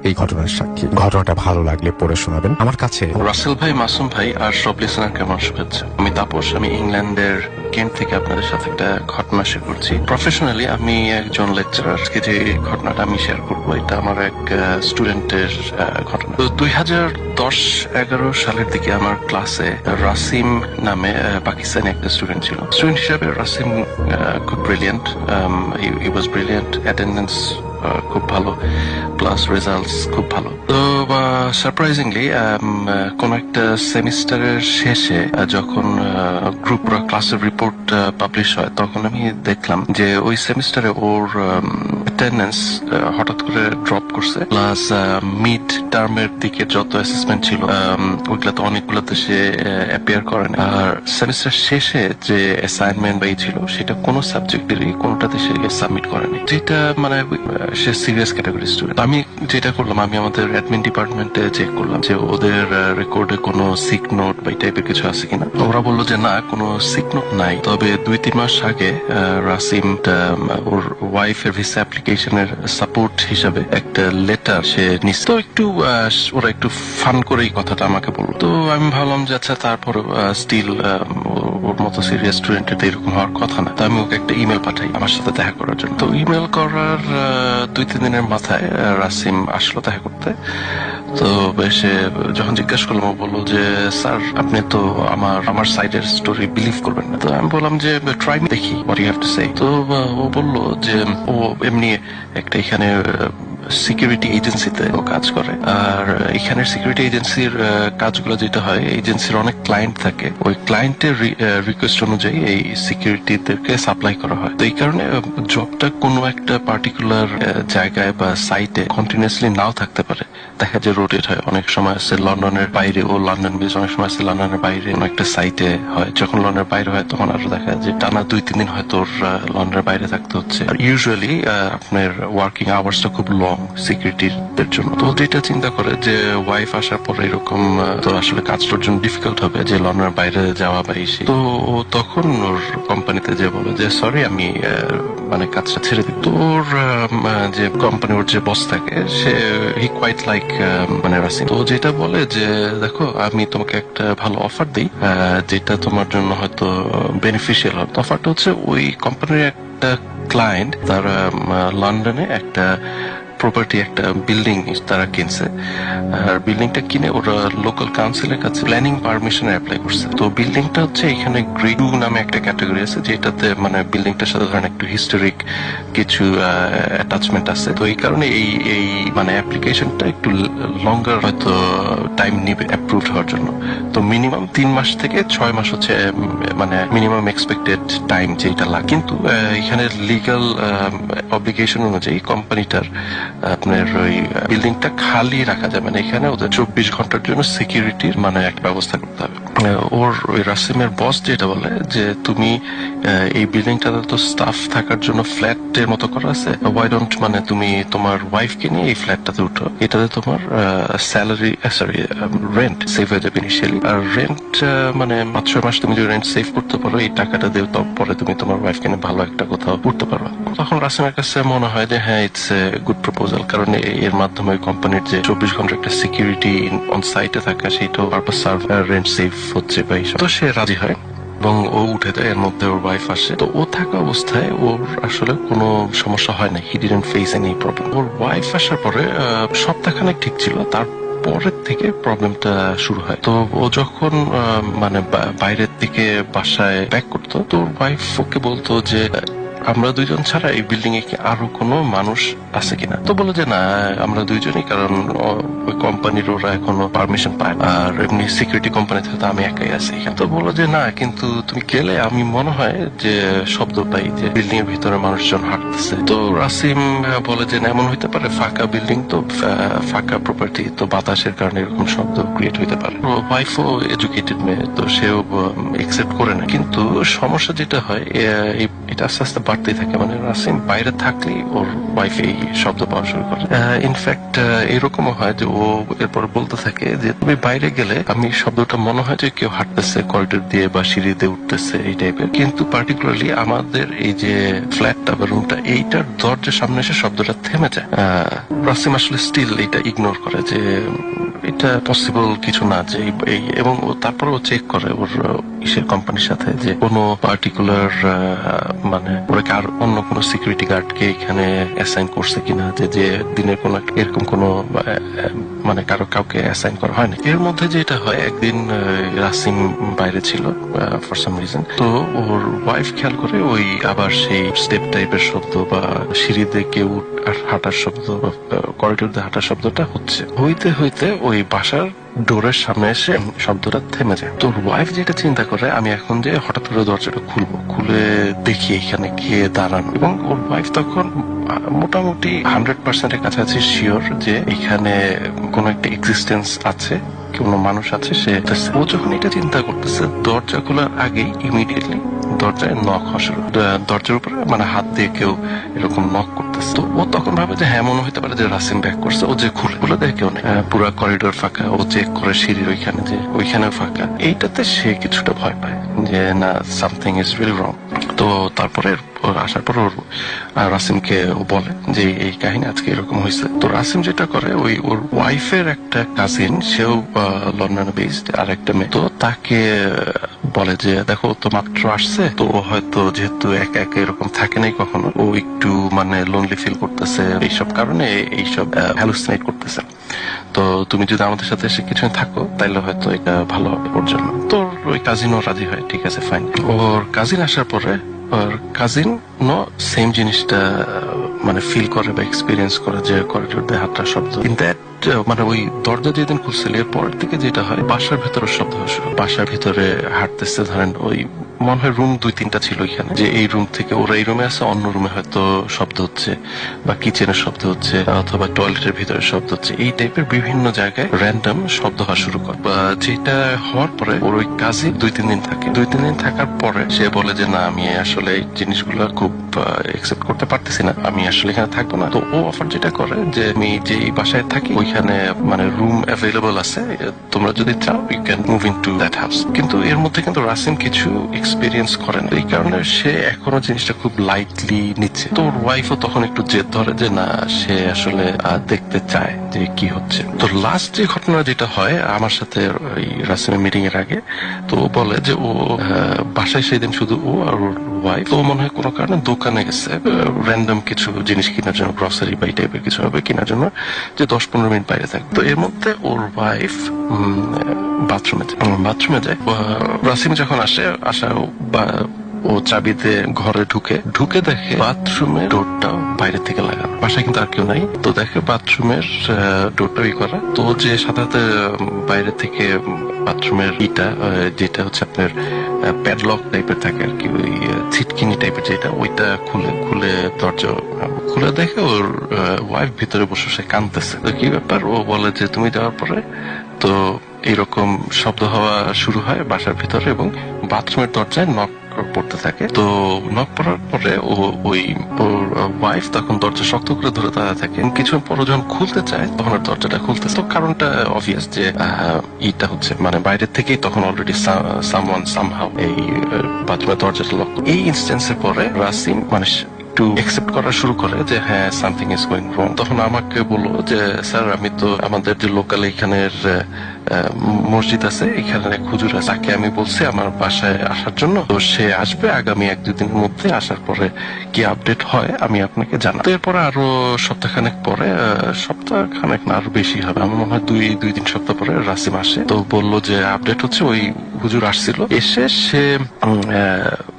এই ঘটনার সাক্ষী। ঘটনাটা ভালো লাগলে পড়ে শোনাবেন। আমার কাছে রাসেল ভাই, মাসুম ভাই আর সব লিসনার কেমন শুভেচ্ছা। আমি তাপস, আমি ইংল্যান্ডের কেন্ট থেকে আপনাদের সাথে একটা ঘটনা শেয়ার করছি। প্রফেশনালি আমি একজন লেকচারার। আজকে যে ঘটনাটা আমি শেয়ার করবো এটা আমার এক স্টুডেন্টের ঘটনা। তো 2010-11 সালের দিকে আমার ক্লাসে রাসিম নামে পাকিস্তানি একটা স্টুডেন্ট ছিল। স্টুডেন্ট হিসাবে রাসিম খুব ব্রিলিয়েন্ট, হি ওয়াজ ব্রিলিয়েন্ট, অ্যাটেন্ডেন্স খুব ভালো, প্লাস রেজাল্টস খুব ভালো। তো সারপ্রাইজিংলি কোন একটা সেমিস্টারের শেষে যখন গ্রুপ ক্লাসের রিপোর্ট পাবলিশ হয়, তখন আমি দেখলাম যে ওই সেমিস্টারে ওর অ্যাটেন্ডেন্স হঠাৎ করে ড্রপ করছে। প্লাস মিড টার্মের দিকে যত অ্যাসেসমেন্ট ছিল ওইগুলোতে অনেকগুলোতে সে অ্যাপিয়ার করে না। আর সেমিস্টার শেষে যে অ্যাসাইনমেন্ট বা ছিল সেটা কোনো সাবজেক্টেরই কোনোটাতে সে সাবমিট করেনি, যেটা সে সিরিয়াস ক্যাটাগরি স্টুডেন্ট। আমি যেটা করলাম, আমি আমাদের অ্যাডমিন ডিপার্টমেন্টে চেক করলাম যে ওদের রেকর্ডে কোনো সিক নোট বা এই টাইপের কিছু আছে কিনা। ওরা বললো যে না, কোনো সিক নোট নাই, তবে 2-3 মাস আগে রাসিম ওর ওয়াইফের ভিসা অ্যাপ্লিকেশনের সাপোর্ট হিসাবে একটা লেটার সে নিচ্ছে। তো ওরা একটু ফান করেই কথাটা আমাকে বললো। তো আমি ভাবলাম যে আচ্ছা, তারপর স্টিল ওর মতো সিরিয়াস স্টুডেন্টের এরকম হওয়ার কথা না। তো আমি ওকে একটা ইমেল পাঠাই আমার সাথে দেখা করার জন্য। তো ইমেল করার 2-3 দিনের মাথায় রাসিম আসলো দেখা করতে। তো সে যখন জিজ্ঞাসা করলাম, ও বললো যে স্যার, আপনি তো আমার সাইডের স্টোরি বিলিভ করবেন না। তো আমি বললাম যে ট্রাই মি, দেখি what you have to say. তো ও বললো যে ও এমনি একটা এখানে সিকিউরিটি এজেন্সিতে ও কাজ করে। আর এখানের সিকিউরিটি এজেন্সির কাজগুলো যেটা হয়, এজেন্সির অনেক ক্লায়েন্ট থাকে, ওই ক্লায়েন্টের রিকোয়েস্ট অনুযায়ী এই সিকিউরিটিদেরকে সাপ্লাই করা হয়। তো এই কারণে জবটা কোনো একটা পার্টিকুলার জায়গায় বা সাইটে কন্টিনিউয়াসলি নাও থাকতে পারে। দেখা যায় রোটেট হয়, অনেক সময় আছে লন্ডনের বাইরে, ও লন্ডন বেস, অনেক সময় আছে লন্ডনের বাইরে কোনো একটা সাইটে হয়। যখন লন্ডনের বাইরে হয় তখন আরো দেখা যায় যে টানা 2-3 দিন হয়তো লন্ডনের বাইরে থাকতে হচ্ছে। আর ইউজুয়ালি আপনার ওয়ার্কিং আওয়ার্সটা খুব লং সিকিউরিটির জন্য। তো যেটা চিন্তা করে যে ওয়াইফ আসার পরে এরকম তো আসলে কাজটার জন্য ডিফিকাল্ট হবে যে লন্ডনের বাইরে যাওয়া বা এসে। তো ও তখন ওর কোম্পানিতে যে বলে যে সরি, আমি কাজটা ছেড়ে দিই। তো ওর যে কোম্পানি, ওর যে বস থাকে, সে হি কোয়াইট লাইক রাসিম। তো যেটা বলে যে দেখো, আমি তোমাকে একটা ভালো অফার দিই যেটা তোমার জন্য হয়তো বেনিফিশিয়াল হবে। অফারটা হচ্ছে ওই কোম্পানির একটা ক্লায়েন্ট, তারা লন্ডনে একটা প্রপার্টি, একটা বিল্ডিং তারা কিনছে। আর বিল্ডিংটা কিনে ওরা লোকাল কাউন্সিলের কাছে প্ল্যানিং পারমিশন অ্যাপ্লাই করছে। তো বিল্ডিংটা হচ্ছে এখানে গ্রেড 2 নামে একটা ক্যাটাগরি আছে, যেটাতে বিল্ডিংটার সাথে ধরেন একটু হিস্টোরিক কিছু অ্যাটাচমেন্ট আছে। তো এই কারণে এই অ্যাপ্লিকেশনটা একটু লঙ্গার হয়তো টাইম নিবে অ্যাপ্রুভ হওয়ার জন্য। তো মিনিমাম 3 মাস থেকে 6 মাস হচ্ছে মিনিমাম এক্সপেক্টেড টাইম যেটা লাগে। কিন্তু এখানে লিগাল অব্লিগেশন অনুযায়ী কোম্পানিটার আপনার ওই বিল্ডিংটা খালি রাখা যাবে না, এখানে ওদের 24 ঘন্টার জন্য সিকিউরিটির মানে একটা ব্যবস্থা করতে হবে। ওর ওই রাসিমের বস যেটা বলে যে তুমি এই বিল্ডিংটাতে তো স্টাফ থাকার জন্য ফ্ল্যাটের মতো করা আছে, ওয়াই ডোন্ট মানে তুমি তোমার ওয়াইফকে নিয়ে এই ফ্ল্যাটটাতে উঠো, এটাতে তোমার স্যালারি সরি রেন্ট সেভ হয়ে যাবে ইনিশিয়ালি। আর রেন্ট মানে 5-6 মাস তুমি যদি রেন্ট সেভ করতে পারো এই টাকাটা দিয়ে, পরে তুমি তোমার ওয়াইফকে নিয়ে ভালো একটা কোথাও উঠতে পারো। তখন রাসিমের কাছে মনে হয় যে হ্যাঁ ইটস এ গুড প্রপোজাল, কারণ এর মাধ্যমে কোম্পানির যে 24 ঘন্টা একটা সিকিউরিটি অন সাইটে থাকা সেইটাও পারপাস সার্ভ, রেন্ট সেভ হচ্ছে বা এইসব। তো সে রাজি হয় এবং ও উঠে যায়। এর মধ্যে ওর ওয়াইফ আসে, তো ও থাকা অবস্থায় ওর আসলে কোনো সমস্যা হয় না, he didn't face any problem. Or wife আসার পরে সপ্তাহখানেক ঠিক ছিল, তার পরের থেকে প্রবলেমটা শুরু হয়। তো ও যখন মানে বাইরের দিকে বাসায় ব্যাক করতো, তো ওর ওয়াইফ ওকে বলতো যে আমরা দুইজন ছাড়া এই বিল্ডিং এ কি আরো কোনো মানুষ আছে কিনা। তো বলে যে না আমরা দুইজনই, কারণ ওই কোম্পানির ওরা এখনো পারমিশন পায়, আর এমনি সিকিউরিটি কোম্পানি থেকে তো আমি একাই আছি। তো বললো যে না কিন্তু তুমি গেলে আমি মনে হয় যে শব্দ পাই যে বিল্ডিং এর ভিতরে মানুষজন হাঁটতেছে। তো রাসিম বলে যে না এমন হইতে পারে, ফাঁকা বিল্ডিং তো ফাঁকা প্রপার্টি, তো বাতাসের কারণে এরকম শব্দ ক্রিয়েট হইতে পারে। ওয়াইফও এডুকেটেড মেয়ে, তো সেও একসেপ্ট করে না। কিন্তু সমস্যা যেটা হয় এটা আস্তে আস্তে বাড়তেই থাকে, মানে রাসিম বাইরে থাকলেই ওর ওয়াইফ এই শব্দ পাওয়া শুরু করে। ইনফ্যাক্ট এরকমও হয় যে ও এরপর বলতে থাকে যে তুমি বাইরে গেলে আমি শব্দটা মনে হয় যে কেউ হাঁটতেছে করিডোর দিয়ে বা সিঁড়ি দিয়ে উঠতেছে এই টাইপের, কিন্তু পার্টিকুলারলি আমাদের এই যে ফ্ল্যাটটা বা রুমটা এইটার দরজার সামনে এসে শব্দটা থেমে যায়। রাসিম আসলে স্টিল এটা ইগনোর করে যে এটা পসিবল কিছু না, যে এবং তারপরে ও চেক করে ওর ইসের কোম্পানির সাথে যে কোনো পার্টিকুলার মানে ওরা আর অন্য কোনো সিকিউরিটি গার্ডকে এখানে অ্যাসাইন করছে কিনা, যে দিনের কোনো এরকম কোনো মানে কাউকে অ্যাসাইন করা হয়নি। এর মধ্যে যেটা হয়, একদিন রাসিম বাইরে ছিল ফর সাম রিজন, তো ওর ওয়াইফ খেয়াল করে ওই আবার সেই স্টেপ টাইপের শব্দ বা সিঁড়িতে কেউ হাঁটার শব্দ বা করিডোর দিয়ে হাঁটার শব্দটা হচ্ছে। হইতে হইতে ওই বাসার ডোরের সামনে এসে শব্দটা থেমে যায়। তোর ওয়াইফ যেটা চিন্তা করে আমি এখন যে হঠাৎ করে দরজাটা খুলবো, খুলে দেখি এখানে কে দাঁড়ানো, এবং ওর ওয়াইফ তখন মোটামুটি 100% কাছাকাছি শিওর যে এখানে কোনো একটা এক্সিস্টেন্স আছে, কোনো মানুষ আছে। ও যখন এটা চিন্তা করতেছে, দরজা খোলার আগেই ইমিডিয়েটলি দরজায় নক হওয়া, দরজার উপরে মানে হাত দিয়ে কেউ এরকম নক করতেছে। তো ও তখন ভাবে যে হ্যাঁ মনে হতে পারে যে রাসিম ব্যাক করছে। ও যে খুলে দেয় কেউ নেই, পুরা করিডোর ফাঁকা। ও চেক করে সিঁড়ির ওইখানে যে ওইখানেও ফাঁকা। এইটাতে সে কিছুটা ভয় পায় যে না সামথিং ইজ রিয়েলি রং। তো তারপরে ওর আসার পর ওর রাসিমকে ও বলে যে এই কাহিনী আজকে এরকম হয়েছে। তো রাসিম যেটা করে ওর ওয়াইফের একটা কাজিন, সেও লন্ডনে বেসড, আর একটা মেয়ে, তো তাকে বলে যে দেখো তো মাত্র আসছে, তো হয়তো যেহেতু একা একা এরকম থাকে নাই কখনো, ও একটু মানে লোনলি ফিল করতেছে, এইসব কারণে এইসব হ্যালুসিনেট করতেছে। তো তুমি যদি আমাদের সাথে এসে কিছু থাকো তাহলে হয়তো এটা ভালো হবে ওর জন্য। তো ওই কাজিনও রাজি হয়, ঠিক আছে ফাইন। ওর কাজিন আসার পরে ওর কাজিন সেম জিনিসটা মানে ফিল করে বা এক্সপিরিয়েন্স করে যে করিডোর দিয়ে হাঁটার শব্দ। কিন্তু মানে ওই দরজা যেদিন খুলছিল এর পরের থেকে যেটা হয়, বাসার ভেতরের শব্দ হয় শুরু। বাসার ভিতরে হাঁটতেছে, ধরেন ওই মনে হয় রুম 2-3টা ছিল এখানে, যে এই রুম থেকে ওরা এই রুমে আছে, অন্য রুমে হয়তো শব্দ হচ্ছে বা কিচেনের শব্দ হচ্ছে অথবা টয়লেটের ভিতরে শব্দ হচ্ছে, এই টাইপের বিভিন্ন জায়গায় র্যান্ডম শব্দ হওয়া শুরু করে। যেটা হওয়ার পরে ওর ওই কাজে 2-3 দিন থাকে। 2-3 দিন থাকার পরে সে বলে যে না আমি আসলে এই জিনিসগুলো খুব একসেপ্ট করতে পারতেছি না, আমি আসলে এখানে থাকবো না। তো ও অফার যেটা করে যে আমি যে বাসায় থাকি ওইখানে মানে রুম অ্যাভেলেবল আছে, তোমরা যদি চাও you can move into that house. কিন্তু এর মধ্যে কিন্তু রাসিম কিছু এক্সপিরিয়েন্স করেন, এই কারণে সে এখনো জিনিসটা খুব লাইটলি নিচ্ছে। তো ওর ওয়াইফও তখন একটু জেদ ধরে যে না সে আসলে দেখতে চায় যে কি হচ্ছে। তো লাস্ট যে ঘটনা যেটা হয় আমার সাথে ওই রাসিমের মিটিং এর আগে, তো ও বলে যে ও বাসায় সেদিন শুধু ও আর ওর ওয়াইফ, তো মনে হয় কোনো কারণে দোকানে গেছে র্যান্ডম কিছু জিনিস কেনার জন্য, গ্রসারি বা এই টাইপের কিছু হবে কেনার জন্য, যে 10-15 মিনিট বাইরে থাকে। তো এর মধ্যে ওর ওয়াইফ বাথরুমে যায়। রাসিম যখন আসা ও চাবিতে ঘরে ঢুকে দেখে বাথরুমের ডোরটা বাইরে থেকে লাগানো, বাসায় কিন্তু আর কেউ নাই। তো দেখে বাথরুমের ডোরটা করা। তো যে সাধারণত বাইরে থেকে বাথরুমের যেটা হচ্ছে আপনার প্যাডলক টাইপের থাকে আর কি, ওই ছিটকিনি টাইপের যেটা, ওইটা খুলে দরজা খুলে দেখে ওর ওয়াইফ ভিতরে বসে সে কাঁদতেছে। তো কি ব্যাপার, ও বলে যে তুমি যাওয়ার পরে তো এইরকম শব্দ হওয়া শুরু হয় বাসার ভিতরে এবং বাথরুমের দরজায় নক পড়তে থাকে। তো নক পড়ার পরে ওর ওয়াইফ তখন দরজা শক্ত করে ধরে দাঁড়ায় থাকে। কিছুক্ষণ পর যখন খুলতে চায় তখন আর দরজাটা খুলতেছে। তো কারণটা অবভিয়াস যে এটা হচ্ছে মানে বাইরের থেকেই তখন অলরেডি সামওয়ান সামহাউ এই বাথরুমের দরজাটা লক। এই ইনস্টেন্সের পরে রাসিম মানে একটু একসেপ্ট করা শুরু করে যে হ্যাঁ সামথিং ইজ গোয়িং রং। তখন আমাকে বললো যে স্যার আমি তো আমাদের যে লোকাল এখানের মসজিদ আছে, এখানে এক হুজুর আছে, তাকে আমি বলছি আমার বাসায় আসার জন্য, তো সে আসবে আগামী 1-2 দিনের মধ্যে। আসার পরে কি আপডেট হয় আমি আপনাকে জানাবো। এরপরে আরো সপ্তাহখানেক পরে, সপ্তাহখানেক না আরো বেশি হবে, আমার মনে হয় 2-3 সপ্তাহ পরে রাসিম আসে। তো বললো যে আপডেট হচ্ছে ওই হুজুর আসছিল, এসে সে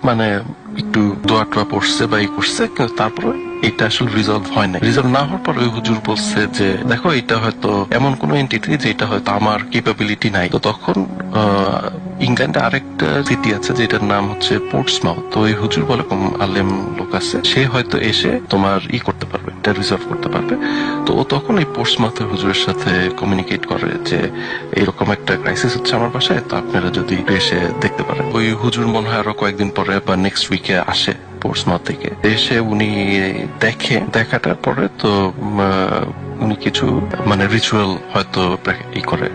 মানে একটু দোয়া টোয়া পড়ছে বা করছে, কিন্তু তারপরে এটা আসলে রিজলভ হয় না। রিজলভ না হওয়ার পর ওই হুজুর বলছে যে দেখো এটা হয়তো এমন কোন এন্টিটি যেটা হয়তো আমার ক্যাপাবিলিটি নাই। তো তখন ইংল্যান্ডে আরেকটা সিটি আছে যেটার নাম হচ্ছে পোর্টসমাউথ। তো ওই হুজুর বলে আলেম লোক আছে, সে হয়তো এসে তোমার করতে পারবে, এটা রিজলভ করতে পারবে। তো ও তখন এই পোর্টসমাউথের হুজুরের সাথে কমিউনিকেট করে যে এরকম একটা ক্রাইসিস হচ্ছে আমার বাসায়, তো আপনারা যদি এসে দেখতে পারেন। ওই হুজুর মনে হয় আরো কয়েকদিন পরে বা নেক্সট উইকে আসে পোর্টসমাউথ থেকে। এসে উনি দেখাটার পরে তো উনি কিছু মানে রিচুয়াল হয়তো করে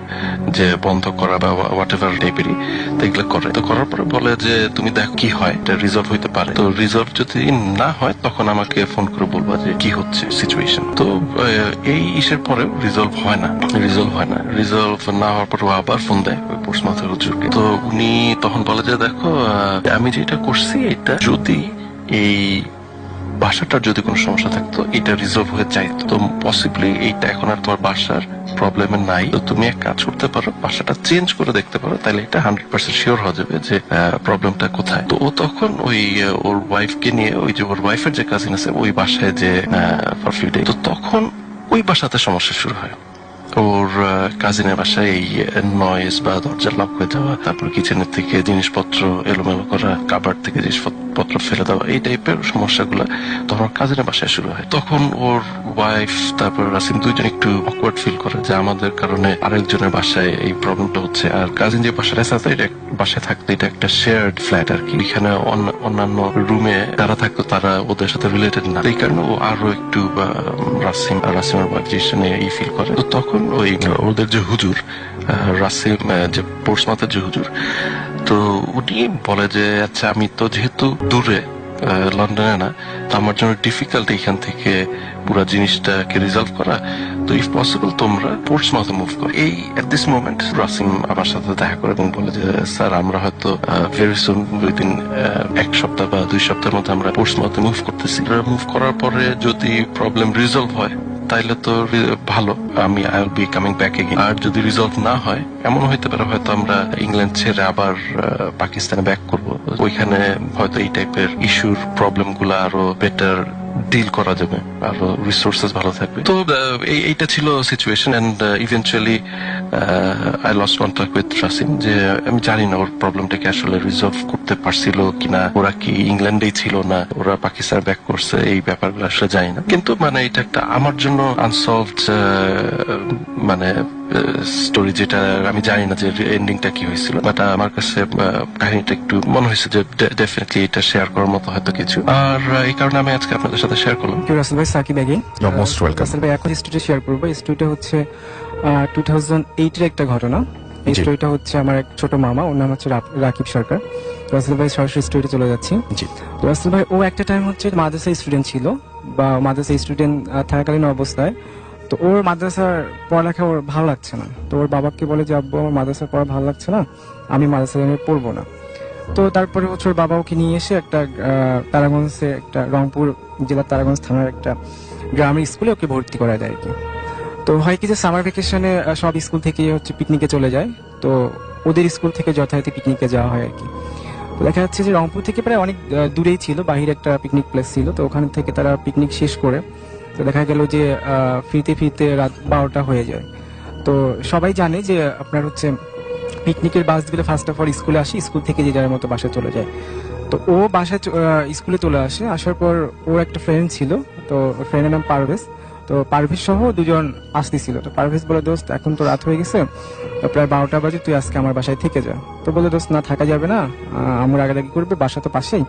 যে বন্ধ করা বা হোয়াট এভার টাইপেরই, তো এগুলো করে। তো করার পরে বলে যে তুমি দেখো কি হয়, এটা রিজলভ হইতে পারে। তো রিজলভ যদি না হয় তখন আমাকে ফোন করে বলবা যে কি হচ্ছে সিচুয়েশন। তো এই ইসের পরে রিজলভ হয় না। রিজলভ না হওয়ার পর আবার ফোন দেয় ওই পোর্টসমাউথের হুজুরকে। তো উনি তখন বলে যে দেখো আমি যেটা করছি এটা যদি এই বাসাটার যদি কোনো সমস্যা থাকতো এটা রিজলভ হয়ে যাইতো, তো পসিবলি এইটা এখন আর তোমার বাসার প্রবলেমে নাই। তো তুমি এক কাজ করতে পারো, বাসাটা চেঞ্জ করে দেখতে পারো, তাহলে এটা 100% শিওর হয়ে যাবে যে প্রবলেমটা কোথায়। তো ও তখন ওই ওর ওয়াইফকে নিয়ে ওই যে ওর ওয়াইফের যে কাজিন আছে ওই বাসায় যে ফর ফিউ ডে, তো তখন ওই বাসাতে সমস্যা শুরু হয়। ওর কাজিনের বাসায় এই নয়েজ বা দরজা লক হয়ে যাওয়া, তারপর কিচেনের থেকে জিনিসপত্র এলোমেলো করা, কাবার্ড থেকে জিনিসপত্র ফেলে দেওয়া, এই টাইপের সমস্যাগুলো তখন কাজিনের বাসায় শুরু হয়। তখন ওর ওয়াইফ তারপর রাসিম দুইজন একটু অকওয়ার্ড ফিল করে যে আমাদের কারণে আরেকজনের বাসায় এই প্রবলেমটা হচ্ছে। আর কাজিন যে বাসায় আছে এটা বাসায় থাকতো, এটা একটা শেয়ার্ড ফ্ল্যাট আর কি, এখানে অন্যান্য রুমে যারা থাকতো তারা ওদের সাথে রিলেটেড না, এই কারণে ও আরো একটু রাসিমের ওয়াইফ জিনিসটা নিয়ে ফিল করে। তো তখন ওই ওদের যে হুজুর রাসিম যে পোর্টসমাউথের যে হুজুর, তো উনি বলে যে আচ্ছা আমি তো যেহেতু দূরে লন্ডনে না, তো আমার জন্য ডিফিকাল্ট এখান থেকে পুরো জিনিসটাকে রিজলভ করা, তো ইফ পসিবল তোমরা পোর্টসমাউথে মুভ করো। এই এট দিস মোমেন্ট রাসিম আমার সাথে দেখা করে এবং বলে যে স্যার আমরা হয়তো ভেরি সুন উইদিন 1 সপ্তাহ বা 2 সপ্তাহের মধ্যে আমরা পোর্টসমাউথে মুভ করতেছি। মুভ করার পরে যদি প্রবলেম রিজলভ হয় তাইলে তো ভালো, আমি I will be coming back again. আর যদি রিজলভ না হয় এমন হইতে পারে হয়তো আমরা ইংল্যান্ড ছেড়ে আবার পাকিস্তানে ব্যাক করব, ওইখানে হয়তো এই টাইপের ইস্যুর প্রবলেম গুলো আরো বেটার ডিল করা যাবে, আরো রিসোর্সেস ভালো থাকবে। তো এইটা ছিল situation and eventually I lost contact with Rasim. যে আমি জানি না ওর প্রবলেমটাকে আসলে রিজলভ করতে পারছিল কিনা, ওরা কি ইংল্যান্ডেই ছিল না ওরা পাকিস্তান ব্যাক করছে, এই ব্যাপারগুলো আসলে জানি না। কিন্তু মানে এটা একটা আমার জন্য আনসলভড মানে স্টোরি, যেটা আমি জানি না যে এন্ডিংটা কি হয়েছিল, বাট আমার কাছে কাহিনীটা একটু মনে হয়েছে যে ডেফিনেটলি এটা শেয়ার করার মতো হয়তো কিছু, আর এই কারণে আমি আজকে আপনাদের সাথে শেয়ার করলাম। রাসেল ভাই, Sakib again. Most welcome. Rasel ভাই এখন স্টোরিটা শেয়ার করবো। এই স্টোরিটা হচ্ছে 2008 এর একটা ঘটনা। এই স্টোরিটা হচ্ছে আমার এক ছোট মামা, ওর নাম হচ্ছে রাকিব সরকার। রাসেল ভাই সরাসরি স্টোরিতে চলে যাচ্ছি। তো রাসেল ভাই ও একটা টাইম হচ্ছে মাদ্রাসা স্টুডেন্ট ছিল, বা মাদ্রাসা স্টুডেন্ট থাকাকালীন অবস্থায় তো ওর মাদ্রাসার পড়ালেখা ওর ভালো লাগছে না। তো ওর বাবাকে বলে যে আব্বু আমার মাদ্রাসার পড়া ভালো লাগছে না, আমি মাদ্রাসায় পড়বো না। তো তারপরে হচ্ছে ওর বাবা ওকে নিয়ে এসে একটা তারাগঞ্জে, একটা রংপুর জেলার তারাগঞ্জ থানার একটা গ্রামের স্কুলে ওকে ভর্তি করা যায় আর কি। তো হয় কি যে সামার ভ্যাকেশনে সব স্কুল থেকে হচ্ছে পিকনিকে চলে যায়, তো ওদের স্কুল থেকে যথারীতি পিকনিকে যাওয়া হয় আর কি। তো দেখা যাচ্ছে যে রংপুর থেকে প্রায় অনেক দূরেই ছিল, বাহিরে একটা পিকনিক প্লেস ছিল। তো ওখান থেকে তারা পিকনিক শেষ করে তো দেখা গেল যে ফিরতে ফিরতে রাত 12টা হয়ে যায়। তো সবাই জানে যে আপনার হচ্ছে পিকনিকের বাসগুলো ফার্স্ট অফ অল স্কুলে আসে, স্কুল থেকে যে যার মতো বাসায় চলে যায়। তো ও বাসায় স্কুলে চলে আসে, আসার পর ওর একটা ফ্রেন্ড ছিল, তো ফ্রেন্ডের নাম পারভেজ। তো পারভেজ সহ দুজন আসতেছিল। তো পারভেজ বলে, দোস্ত এখন তো রাত হয়ে গেছে, তো প্রায় 12টা বাজে, তুই আজকে আমার বাসায় থেকে যা। তো বলে, দোস্ত না থাকা যাবে না, আমার আগাদাগি করবে, বাসা তো পাশেই।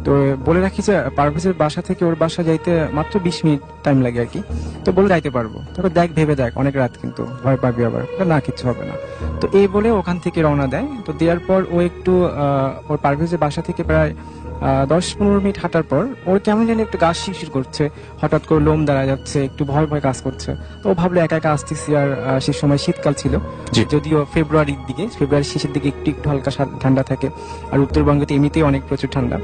তো বলে রাখি যে পারভেজের বাসা থেকে ওর বাসা যাইতে মাত্র 20 মিনিট টাইম লাগে আর কি। তো বলে যাইতে পারবো। তবে দেখ, ভেবে দেখ, অনেক রাত কিন্তু, ভয় পাবি আবার। না, কিচ্ছু হবে না। তো এই বলে ওখান থেকে রওনা দেয়। তো দেওয়ার পর ও একটু ওর পারভেজের বাসা থেকে প্রায় 10-15 মিনিট হাঁটার পর ওর কেমন জানি একটু গা শিরশির করছে, হঠাৎ করে লোম দাঁড়া যাচ্ছে, একটু ভয় ভয় কাজ করছে। তো ও ভাবলো একা একা আসতেছি, আর সে সময় শীতকাল ছিল, জি। যদিও ফেব্রুয়ারির শেষের দিকে একটু একটু হালকা ঠান্ডা থাকে, আর উত্তরবঙ্গে তো এমনিতেই অনেক প্রচুর ঠান্ডা।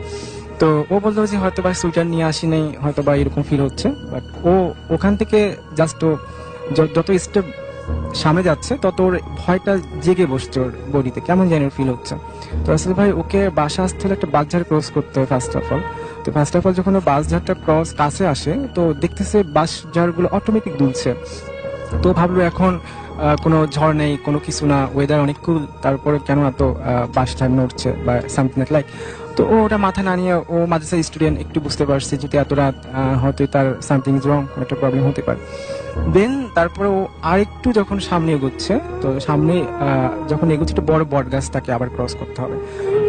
তো ও বললো যে হয়তো বা সোয়েটার নিয়ে আসি নাই, হয়তো বা এরকম ফিল হচ্ছে। বাট ও ওখান থেকে জাস্ট যত স্টেপ সামনে যাচ্ছে তত ওর ভয়টা জেগে বসছে ওর বডিতে, কেমন যেন ফিল হচ্ছে। তো আসলে ভাই ওকে বাসা আসতে হলে একটা বাসঝাড় ক্রস করতে হয় ফার্স্ট অফ অল। তো ফার্স্ট অফ অল যখন ও বাসঝাড়টা ক্রস কাছে আসে, তো দেখতেছে বাসঝাড়গুলো অটোমেটিক দুলছে। তো ভাবলো এখন কোনো ঝড় নেই, কোনো কিছু না, ওয়েদার অনেক কুল, তারপরে কেন এত বাসঝাড় নড়ছে বা সামথিং লাইক। তো ও ওটা মাথা না নিয়ে, ও মাদ্রাসা স্টুডেন্ট, একটু বুঝতে পারছে যদি এত রাত হয়তো তার সামথিং ইজ রং, একটা প্রবলেম হতে পারে। দেন তারপরে ও আরেকটু যখন সামনে এগোচ্ছে, তো সামনে যখন এগোচ্ছে একটা বড় বট গাছ তাকে আবার ক্রস করতে হবে।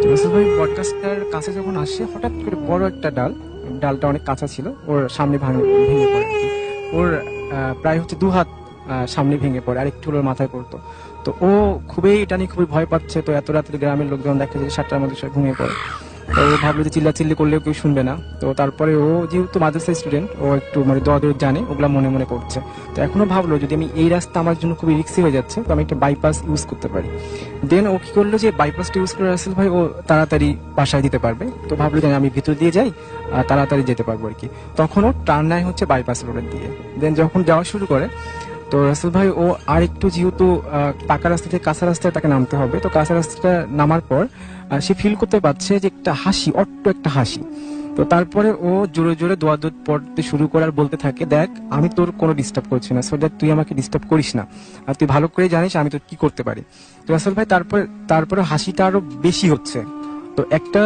তো ভাই বট গাছটার কাছে যখন আসে, হঠাৎ করে বড় একটা ডালটা অনেক কাঁচা ছিল, ওর সামনে ভেঙে পড়ে আর কি। ওর প্রায় হচ্ছে 2 হাত সামনে ভেঙে পড়ে, আর একটু ওর মাথায় পড়তো। তো ও এটা নিয়ে খুবই ভয় পাচ্ছে। তো এত রাত্রে গ্রামের লোকজন দেখে যে 7টার মধ্যে সে ঘুমিয়ে পড়ে। তো ও ভাবলো যে চিল্লাচিল্লি করলেও কেউ শুনবে না। তো তারপরে ও যেহেতু মাদ্রাসা স্টুডেন্ট, ও একটু মানে দৌড় জানে, ওগুলা মনে মনে করছে। তো এখনো ভাবলো যদি আমি এই রাস্তা আমার জন্য খুবই রিস্কি হয়ে যাচ্ছে, তো আমি একটা বাইপাস ইউজ করতে পারি। দেন ও কি করলো যে বাইপাসটা ইউজ করে রাসেল ভাই ও তাড়াতাড়ি বাসায় দিতে পারবে। তো ভাবলো যে আমি ভিতর দিয়ে যাই, তাড়াতাড়ি যেতে পারবো আর কি। তখন ও টার্ন নেয় হচ্ছে বাইপাস রোডের দিয়ে। দেন যখন যাওয়া শুরু করে, তো রাসেল ভাই ও আর একটু যেহেতু পাকা রাস্তা থেকে কাঁচা রাস্তায় তাকে নামতে হবে, তো কাঁচা রাস্তাটা নামার পর সে ফিল করতে পারছে যে একটা হাসি, অট্ট একটা হাসি। তো তারপরে ও জোরে জোরে দোয়া পড়তে শুরু করার বলতে থাকে, দেখ আমি তোর কোনো ডিস্টার্ব করছি না, সো দ্যাট তুই আমাকে ডিস্টার্ব করিস না, আর তুই ভালো করে জানিস আমি তোর কি করতে পারি। তো রাসেল ভাই তারপরে হাসিটা আরো বেশি হচ্ছে। তো একটা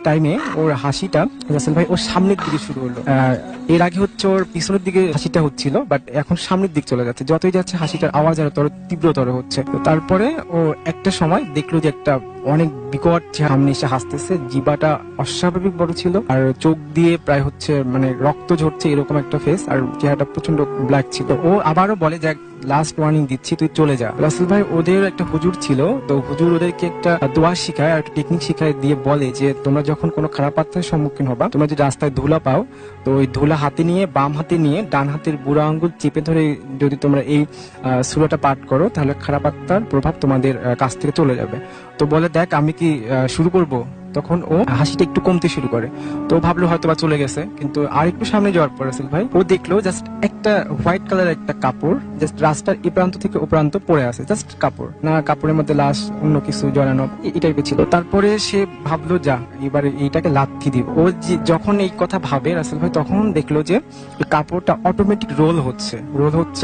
টাইমে ওর হাসিটা রাসেল ভাই ওর সামনের দিকে শুরু হলো। এর আগে হচ্ছে ওর পিছনের দিকে হাসিটা হচ্ছিল, বাট এখন সামনের দিক চলে যাচ্ছে। যতই যাচ্ছে হাসিটার আওয়াজ আরো তীব্রতর হচ্ছে। তো তারপরে ও একটা সময় দেখলো যে একটা অনেক বিকট সামনে এসে হাসতেছে, জিবাটা অস্বাভাবিক বড় ছিল, আর চোখ দিয়ে প্রায় হচ্ছে মানে রক্ত ঝরছে এরকম একটা ফেস, আর চেহারাটা প্রচন্ড ব্ল্যাক ছিল। ও আবারও বলে যে লাস্ট ওয়ার্নিং দিচ্ছি, তুই চলে যা। রাসেল ভাই ওদের একটা হুজুর ছিল, তো হুজুর ওদেরকে একটা দোয়া শিখায় আর একটা টেকনিক শিখায়, দিয়ে বলে যে তোমরা যখন কোনো খারাপ আত্মার সম্মুখীন হবা, তোমরা যদি রাস্তায় ধুলা পাও, তো ওই ধুলা হাতে নিয়ে, বাম হাতে নিয়ে ডান হাতের বুড়া আঙ্গুল চেপে ধরে যদি তোমরা এই সূরাটা পাঠ করো, তাহলে খারাপ আত্মার প্রভাব তোমাদের কাছ থেকে চলে যাবে। তো বলে, দেখ আমি কি শুরু করব? তখন ও হাসিটা একটু কমতে শুরু করে। তো ভাবলো হয়তো বা চলে গেছে, কিন্তু আর একটু সামনে যাওয়ার পর রাসেল ভাই ও দেখলো জাস্ট একটা হোয়াইট কালার একটা কাপড় জাস্ট রাস্তার এই প্রান্ত থেকে ও প্রান্ত পড়ে আছে, জাস্ট কাপড় না, কাপড়ের মধ্যে লাশ অন্য কিছু জড়ানো এই টাইপের ছিল। তারপরে সে ভাবলো যা এবার এইটাকে লাথি দিব। ও যখন এই কথা ভাবে রাসেল ভাই, তখন দেখলো যে কাপড়টা অটোমেটিক রোল হচ্ছে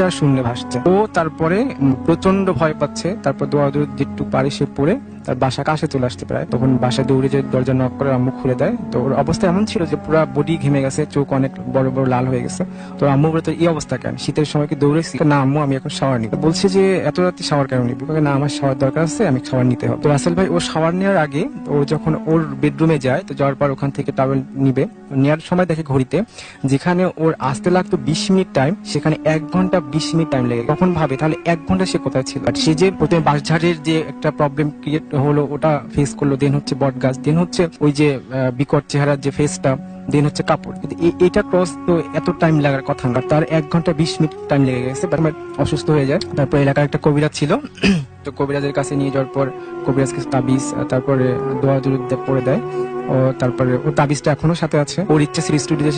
আর শূন্যে ভাসছে। ও তারপরে প্রচন্ড ভয় পাচ্ছে। তারপর দৌড় যেটুকু পারে সে পড়ে তার বাসা কাছে চলে আসতে পারে। তখন বাসায় দৌড়ে যে দরজা নক করে আম্মু খুলে দেয়। তো ওর অবস্থা এমন ছিল যে পুরো বডি ঘেমে গেছে, চোখ অনেক বড় বড় লাল হয়ে গেছে। তো আম্মু বলে, তো এই অবস্থা কেন, শীতের সময় কি দৌড়েছি? না আম্মু, আমি এখন শাওয়ার নিই। বলছে যে এত রাতে শাওয়ার কেন নিবি? না, আমার শাওয়ার দরকার আছে, আমি শাওয়ার নিতে হবে। তো রাসেল ভাই ও শাওয়ার নেওয়ার আগে ও যখন ওর বেডরুমে যায়, তো যাওয়ার পর ওখান থেকে টাওয়েল নিবে, নেওয়ার সময় দেখে ঘড়িতে যেখানে ওর আসতে লাগতো 20 মিনিট টাইম, সেখানে 1 ঘন্টা 20 মিনিট টাইম লেগে। তখন ভাবে তাহলে 1 ঘন্টা সে কোথায় ছিল। সে যে প্রথমে বাঁশঝাড়ের যে একটা প্রবলেম ক্রিয়েট হলো ওটা ফেস করলো, দেন হচ্ছে বট গাছ, দেন হচ্ছে ওই যে বিকট চেহারার যে ফেসটা, দেন হচ্ছে কাপড়। এটা ক্রস তো এত টাইম লাগার কথা না, তার 1 ঘন্টা 20 মিনিট টাইম লেগে গেছে। অসুস্থ হয়ে যায়। তারপর এলাকার একটা কবিরাজ ছিল, তো কবিরাজের কাছে নিয়ে যাওয়ার পর কবিরাজ কিছু তাবিজ তারপরে দোয়া দুরুদ পড়ে দেয়। ও তারপরে ও তাবিজটা এখনো সাথে আছে। ওর ইচ্ছা ছিল স্টুডিওতে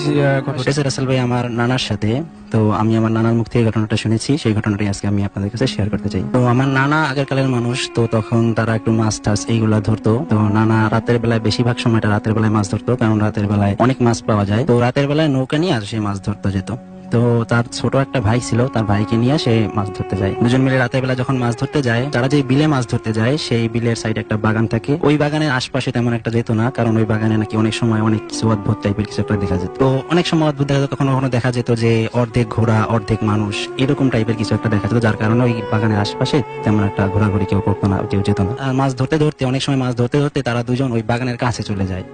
ঘটেছে রাসেল ভাই আমার নানার সাথে। তো আমি আমার নানার মুখ থেকে ঘটনাটা শুনেছি, সেই ঘটনাটাই আজকে আমি আপনাদের কাছে শেয়ার করতে চাই। তো আমার নানা আগের কালের মানুষ, তো তখন তারা একটু মাছ টাছ এইগুলা ধরতো। তো নানা রাতের বেলায়, বেশিরভাগ সময়টা রাতের বেলায় মাছ ধরতো, কারণ রাতের বেলায় অনেক মাছ পাওয়া যায়। তো রাতের বেলায় নৌকা নিয়ে আর সে মাছ ধরতে যেত। তো তার ছোট একটা ভাই ছিল, তার ভাইকে নিয়ে সে মাছ ধরতে যায়। দুজন মিলে রাতের বেলা যখন মাছ ধরতে যায়, তারা যে বিলে মাছ ধরতে যায় সেই বিলের সাইডে একটা বাগান থাকে। ওই বাগানের আশপাশে তেমন একটা যেত না, কারণ ওই বাগানে নাকি অনেক সময় অনেক কিছু অদ্ভুত টাইপের কিছু একটা দেখা যেত। তো অনেক সময় অদ্ভুত দেখা যেত, কখনো কখনো দেখা যেত যে অর্ধেক ঘোড়া অর্ধেক মানুষ এরকম টাইপের কিছু একটা দেখা যেত, যার কারণে ওই বাগানের আশপাশে তেমন একটা ঘোরাঘুরি কেউ করতো না, কেউ যেত না। আর মাছ ধরতে ধরতে অনেক সময় মাছ ধরতে ধরতে তারা দুজন ওই বাগানের কাছে চলে যায়।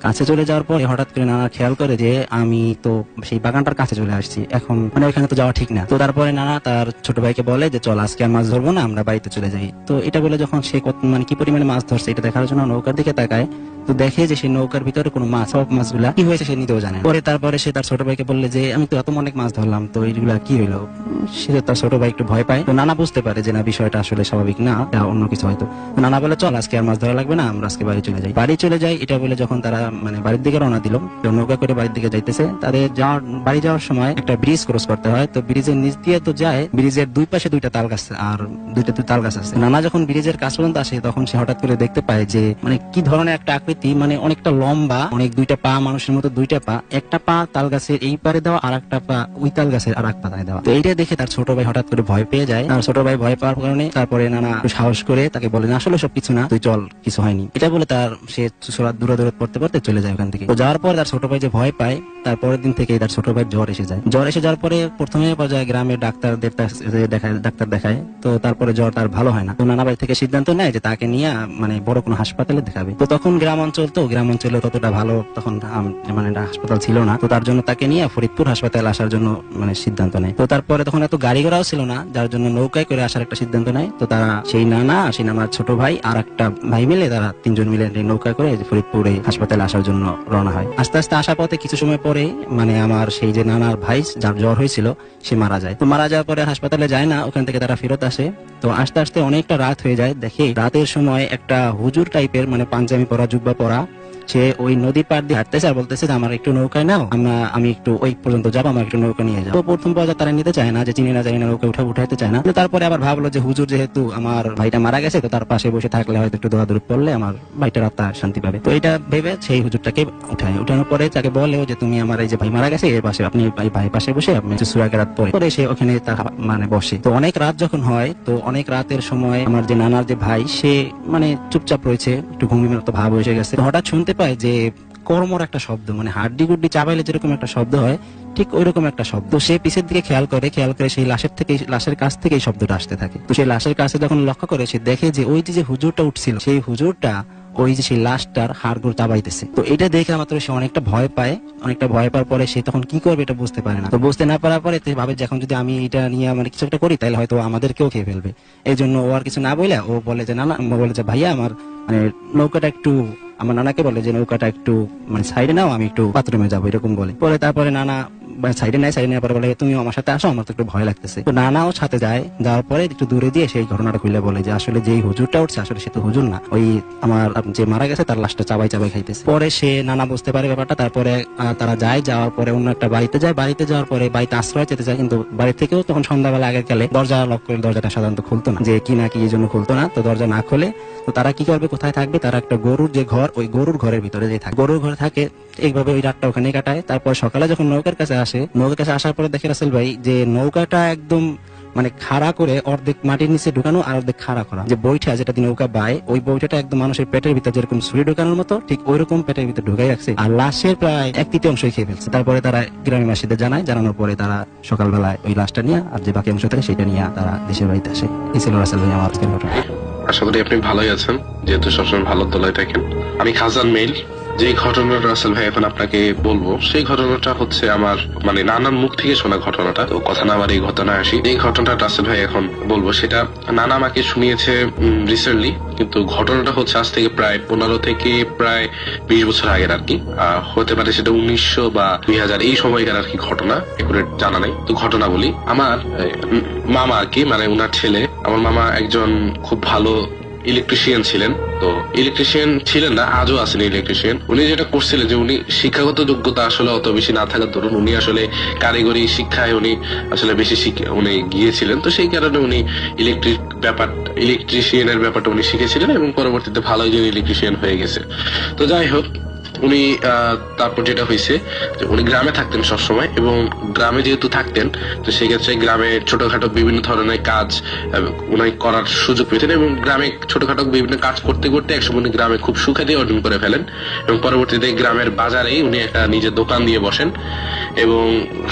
কাছে চলে যাওয়ার পরে হঠাৎ করে নানা খেয়াল করে যে আমি তো সেই বাগানটার কাছে চলে আসছি, এখন মানে ওইখানে তো যাওয়া ঠিক না। তো তারপরে নানা তার ছোট ভাইকে বলে যে চল আজকে আর মাছ ধরবো না, আমরা বাড়িতে চলে যাই। তো এটা বলে যখন সে মানে কি পরিমাণে মাছ ধরছে এটা দেখার জন্য নৌকার দিকে তাকায়, তো দেখে যে সেই নৌকার ভিতরে কোনো মাছ, সব মাছগুলা কি হয়েছে সে নিজেও জানে না। পরে তারপরে সে তার ছোট ভাইকে বললে যে আমি তো এত অনেক মাছ ধরলাম, তো এইগুলা কি হইলো। সে তার ছোট ভাই একটু ভয় পায়। তো নানা বুঝতে পারে যে না, বিষয়টা আসলে স্বাভাবিক না, এটা অন্য কিছু হয়তো। তো নানা বলে চল আজকে আর মাছ ধরা লাগবে না, আমরা আজকে বাড়ি চলে যাই। বাড়ি চলে যাই এটা বলে যখন তারা মানে বাড়ির দিকে রওনা দিল, তো নৌকা করে বাড়ির দিকে যাইতেছে, তাদের বাড়ি যাওয়ার সময় একটা ব্রিজ ক্রস করতে হয়। তো ব্রিজের নিচ দিয়ে তো যায়, ব্রিজের দুই পাশে দুইটা তাল গাছ আর দুইটা তাল গাছ আছে। নানা যখন ব্রিজের কাছ পর্যন্ত আসে তখন সে হঠাৎ করে দেখতে পায় যে মানে কি ধরনের একটা আকৃতি, মানে অনেকটা লম্বা, অনেক দুইটা পা, মানুষের মতো দুইটা পা, একটা পা তাল গাছের এই পারে দেওয়া আর একটা পা ওই তাল গাছের আর এক পাতায় দেওয়া। তো এইটা দেখে তার ছোট ভাই হঠাৎ করে ভয় পেয়ে যায়। আর ছোট ভাই ভয় পাওয়ার কারণে তারপরে নানা একটু সাহস করে তাকে বলে না আসলে সব কিছু না, তুই চল, কিছু হয়নি। এটা বলে তার সে দূরে দূরে পড়তে পড়তে চলে যায় ওখান থেকে। তো যাওয়ার পর তার ছোট ভাই যে ভয় পায়, তারপরের দিন থেকে তার ছোট ভাই জ্বর এসে যায়। জ্বর এসে যাওয়ার পরে প্রথমে পর্যায়ে গ্রামের ডাক্তারদের ডাক্তার দেখায়। তো তারপরে জ্বর তার ভালো হয় না। তো নানা বাড়ি থেকে সিদ্ধান্ত নেয় যে তাকে নিয়ে মানে বড় কোনো হাসপাতালে দেখাবে। তো তখন গ্রাম অঞ্চলে ততটা ভালো তখন মানে হাসপাতাল ছিল না। তো তার জন্য তাকে নিয়ে ফরিদপুর হাসপাতালে আসার জন্য মানে সিদ্ধান্ত নেয়। তো তারপরে তখন এত গাড়ি ঘোড়াও ছিল না, যার জন্য নৌকায় করে আসার একটা সিদ্ধান্ত নেয়। তো তারা সেই নানার ছোট ভাই আর একটা ভাই মিলে তারা তিনজন মিলে নৌকায় করে ফরিদপুরে হাসপাতালে আসার জন্য রওনা হয়। আস্তে আস্তে আসার পথে কিছু সময় পরে মানে আমার সেই যে নানার ভাই যার জ্বর হয়েছিল সে মারা যায়। তো মারা যাওয়ার পরে হাসপাতালে যায় না, ওখান থেকে তারা ফেরত আসে। তো আস্তে আস্তে অনেকটা রাত হয়ে যায়, দেখে রাতের সময় একটা হুজুর টাইপের মানে পাঞ্জাবি পরা, জুব্বা পরা, সে ওই নদীর পাড় দিয়ে হাঁটতেছে আর বলতেছে যে আমার একটু নৌকায় নাও, আমি একটু ওই পর্যন্ত যাবো, আমার একটু নৌকা নিয়ে যাও। তো প্রথম পর্যায়ে তারা নিতে চায় না, যে চিনি না জানি না, নৌকা উঠাইতে চায় না। তারপরে আবার ভাবলো যে হুজুর যেহেতু আমার ভাইটা মারা গেছে, তো তার পাশে বসে থাকলে হয়তো একটু দোয়া দূর পড়লে আমার ভাইটার আত্মা শান্তি পাবে। তো এটা ভেবে সেই হুজুরটাকে উঠানোর পরে তাকে বলেও যে তুমি আমার এই যে ভাই মারা গেছে এর পাশে আপনি ভাই পাশে বসে আপনি সূরা কেরাত পড়ে সে ওখানে তার মানে বসে। তো অনেক রাত যখন হয়, তো অনেক রাতের সময় আমার যে নানার যে ভাই সে মানে চুপচাপ রয়েছে, একটু ঘুমিয়ে মতো ভাব এসে গেছে। হঠাৎ শুনতে পায় যে কর্মর একটা শব্দ, মানে হাড্ডি গুড্ডি চাবাইলে যেরকম একটা শব্দ হয় ঠিক ওই রকম একটা শব্দ। সে পিছের দিকে খেয়াল করে সেই লাশের কাছ থেকে এই শব্দটা আসতে থাকে। তো সেই লাশের কাছে যখন লক্ষ্য করে সে দেখে যে ওই যে হুজুরটা উঠছিল, সেই হুজুরটা ওই যে সেই লাশটার হাড়গুলো চাবাইতেছে। তো এটা দেখে মাত্র সে অনেকটা ভয় পায়। অনেকটা ভয় পাওয়ার পরে সে তখন কি করবে এটা বুঝতে পারে না। তো বুঝতে না পারার পরে ভাবে যে এখন যদি আমি এটা নিয়ে মানে কিছু একটা করি তাহলে হয়তো আমাদেরকেও খেয়ে ফেলবে। এই জন্য ও আর কিছু না বলে ও বলে যে নানা, বলে যে ভাইয়া আমার মানে নৌকাটা একটু, আমার নানাকে বলে যে নৌকাটা একটু মানে সাইডে নাও, আমি একটু বাথরুমে যাবো, এরকম বলে। পরে তারপরে নানা সাইডে নেওয়ার পরে বলে তুমি আমার সাথে আসো, আমার তো একটু ভয় লাগতেছে। তো নানাও সাথে যায়, যাওয়ার পরে একটু দূরে দিয়ে সেই ঘটনাটা খুলে বলে যে আসলে যেই হুজুরটা উঠছে আসলে সে তো হুজুর না, ওই আমার যে মারা গেছে তার লাশটা চাবাই খাইতেছে। পরে সে নানা বুঝতে পারে ব্যাপারটা। তারপরে তারা যাওয়ার পরে অন্য একটা বাড়িতে যায়। বাড়িতে যাওয়ার পরে বাড়িতে আশ্রয় যেতে যায়, কিন্তু বাড়ি থেকেও তখন সন্ধ্যাবেলা আগের কালে দরজা লক করে, দরজাটা সাধারণত খুলতো না, যে কি না কি এই জন্য খুলতো না। তো দরজা না খুলে তো তারা কি করবে, কোথায় থাকবে, তারা একটা গরুর যে ঘর, ওই গরুর ঘরের ভিতরে যে থাকে, গরুর ঘরে থাকে, এইভাবে ওই রাতটা ওখানে কাটায়। তারপর সকালে যখন নৌকার কাছে আসে, নৌকার কাছে আসার পরে দেখে রাসেল ভাই যে নৌকাটা একদম মানে খাড়া করে অর্ধেক মাটির নিচে ঢুকানো আর অর্ধেক খাড়া করা, যে বইটা যেটা দিয়ে নৌকা বায় ওই বইটা একদম মানুষের পেটের ভিতর যেরকম ছুরি ঢুকানোর মতো ঠিক ওই রকম পেটের ভিতর ঢুকাই রাখছে, আর লাশের প্রায় 1/3 খেয়ে ফেলছে। তারপরে তারা গ্রামের মাসিদের জানানোর পরে তারা সকালবেলায় ওই লাশটা নিয়ে আর যে বাকি অংশ থাকে সেটা নিয়ে তারা দেশের বাড়িতে আসে। এই ছিল রাসেল ভাই আমার আজকের ঘটনা। আশা করি আপনি ভালোই আছেন, যেহেতু সবসময় ভালো তোলায় থাকেন। আমি খাজান মেইল, যে ঘটনাটা রাসেল ভাই এখন আপনাকে বলবো, সেই ঘটনাটা হচ্ছে আমার মানে নানার মুখ থেকে শোনা ঘটনাটা। তো কথা না আবার এই ঘটনায় আসি। এই ঘটনাটা রাসেল ভাই এখন বলবো, সেটা নানা আমাকে শুনিয়েছে রিসেন্টলি, কিন্তু ঘটনাটা হচ্ছে আজ থেকে প্রায় 15 থেকে প্রায় 20 বছর আগের আর কি। হতে পারে সেটা 1900 বা 2000 এই সময়কার আর কি ঘটনা, একুরেট জানা নাই। তো ঘটনা বলি, আমার মামা আর কি, মানে উনার ছেলে, আমার মামা একজন খুব ভালো ইলেকট্রিশিয়ান ছিলেন। তো ইলেকট্রিশিয়ান ছিলেন না, আজও আছেন ইলেকট্রিশিয়ান। উনি যেটা করছিলেন যে উনি শিক্ষাগত যোগ্যতা আসলে অত বেশি না থাকার দরুন উনি আসলে কারিগরি শিক্ষায় উনি আসলে বেশি উনি গিয়েছিলেন। তো সেই কারণে উনি ইলেকট্রিশিয়ানের ব্যাপারটা উনি শিখেছিলেন এবং পরবর্তীতে ভালো একজন ইলেকট্রিশিয়ান হয়ে গেছে। তো যাই হোক, উনি তারপর যেটা হয়েছে যে উনি গ্রামে থাকতেন সবসময়, এবং গ্রামে যেহেতু থাকতেন তো সেক্ষেত্রে গ্রামে ছোটখাটো বিভিন্ন ধরনের কাজ উনি করার সুযোগ পেতেন, এবং গ্রামে ছোটখাটো বিভিন্ন কাজ করতে করতে একসময় উনি গ্রামে খুব সুখ্যাতি অর্জন করে ফেলেন, এবং পরবর্তীতে গ্রামের বাজারেই উনি একটা নিজের দোকান দিয়ে বসেন। এবং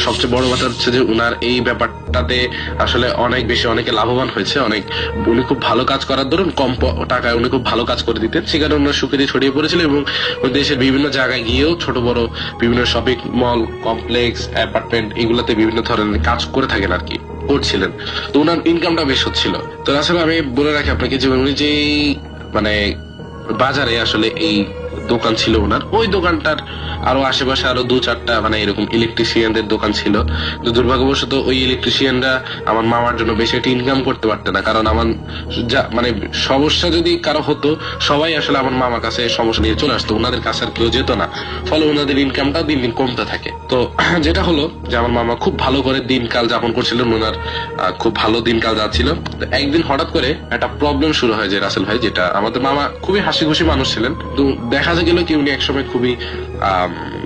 সবচেয়ে বড় কথা হচ্ছে যে উনার এই ব্যাপারটাতে আসলে অনেক বেশি অনেকে লাভবান হয়েছে। উনি খুব ভালো কাজ করার দরুন কম টাকায় উনি খুব ভালো কাজ করে দিতেন, সে কারণে ওনার সুখ্যাতি ছড়িয়ে পড়েছিল, এবং দেশের বিভিন্ন জায়গায় গিয়েও ছোট বড় বিভিন্ন শপিং মল, কমপ্লেক্স, অ্যাপার্টমেন্ট এগুলোতে বিভিন্ন ধরনের কাজ করে থাকেন আর কি, করছিলেন। তো ওনার ইনকামটা বেশ হচ্ছিল। তো আসলে আমি বলে রাখি আপনাকে যে উনি যে মানে বাজারে আসলে এই দোকান ছিল ওনার, ওই দোকানটার আরো আশেপাশে আরো 2-4টা মানে এরকম ইলেকট্রিশিয়ানদের দোকান ছিল। তো দুর্ভাগ্যবশত ওই ইলেকট্রিশিয়ানরা আমার মামার জন্য বেশি একটা ইনকাম করতে পারতো না, কারণ আমার মানে সমস্যা যদি কারো হতো সবাই আসলে আমার মামার কাছে সমস্যা নিয়ে চলে আসতো, ওনাদের কাছে আর কেউ যেত না, ফলে ওনাদের ইনকামটা দিন দিন কমতে থাকে। তো যেটা হলো যে আমার মামা খুব ভালো করে দিনকাল যাপন করছিলেন, ওনার খুব ভালো দিনকাল যাচ্ছিল। তো একদিন হঠাৎ করে একটা প্রবলেম শুরু হয় যে রাসেল ভাই, যেটা আমাদের মামা খুবই হাসি খুশি মানুষ ছিলেন, তো দেখা গেল কি উনি একসময় খুবই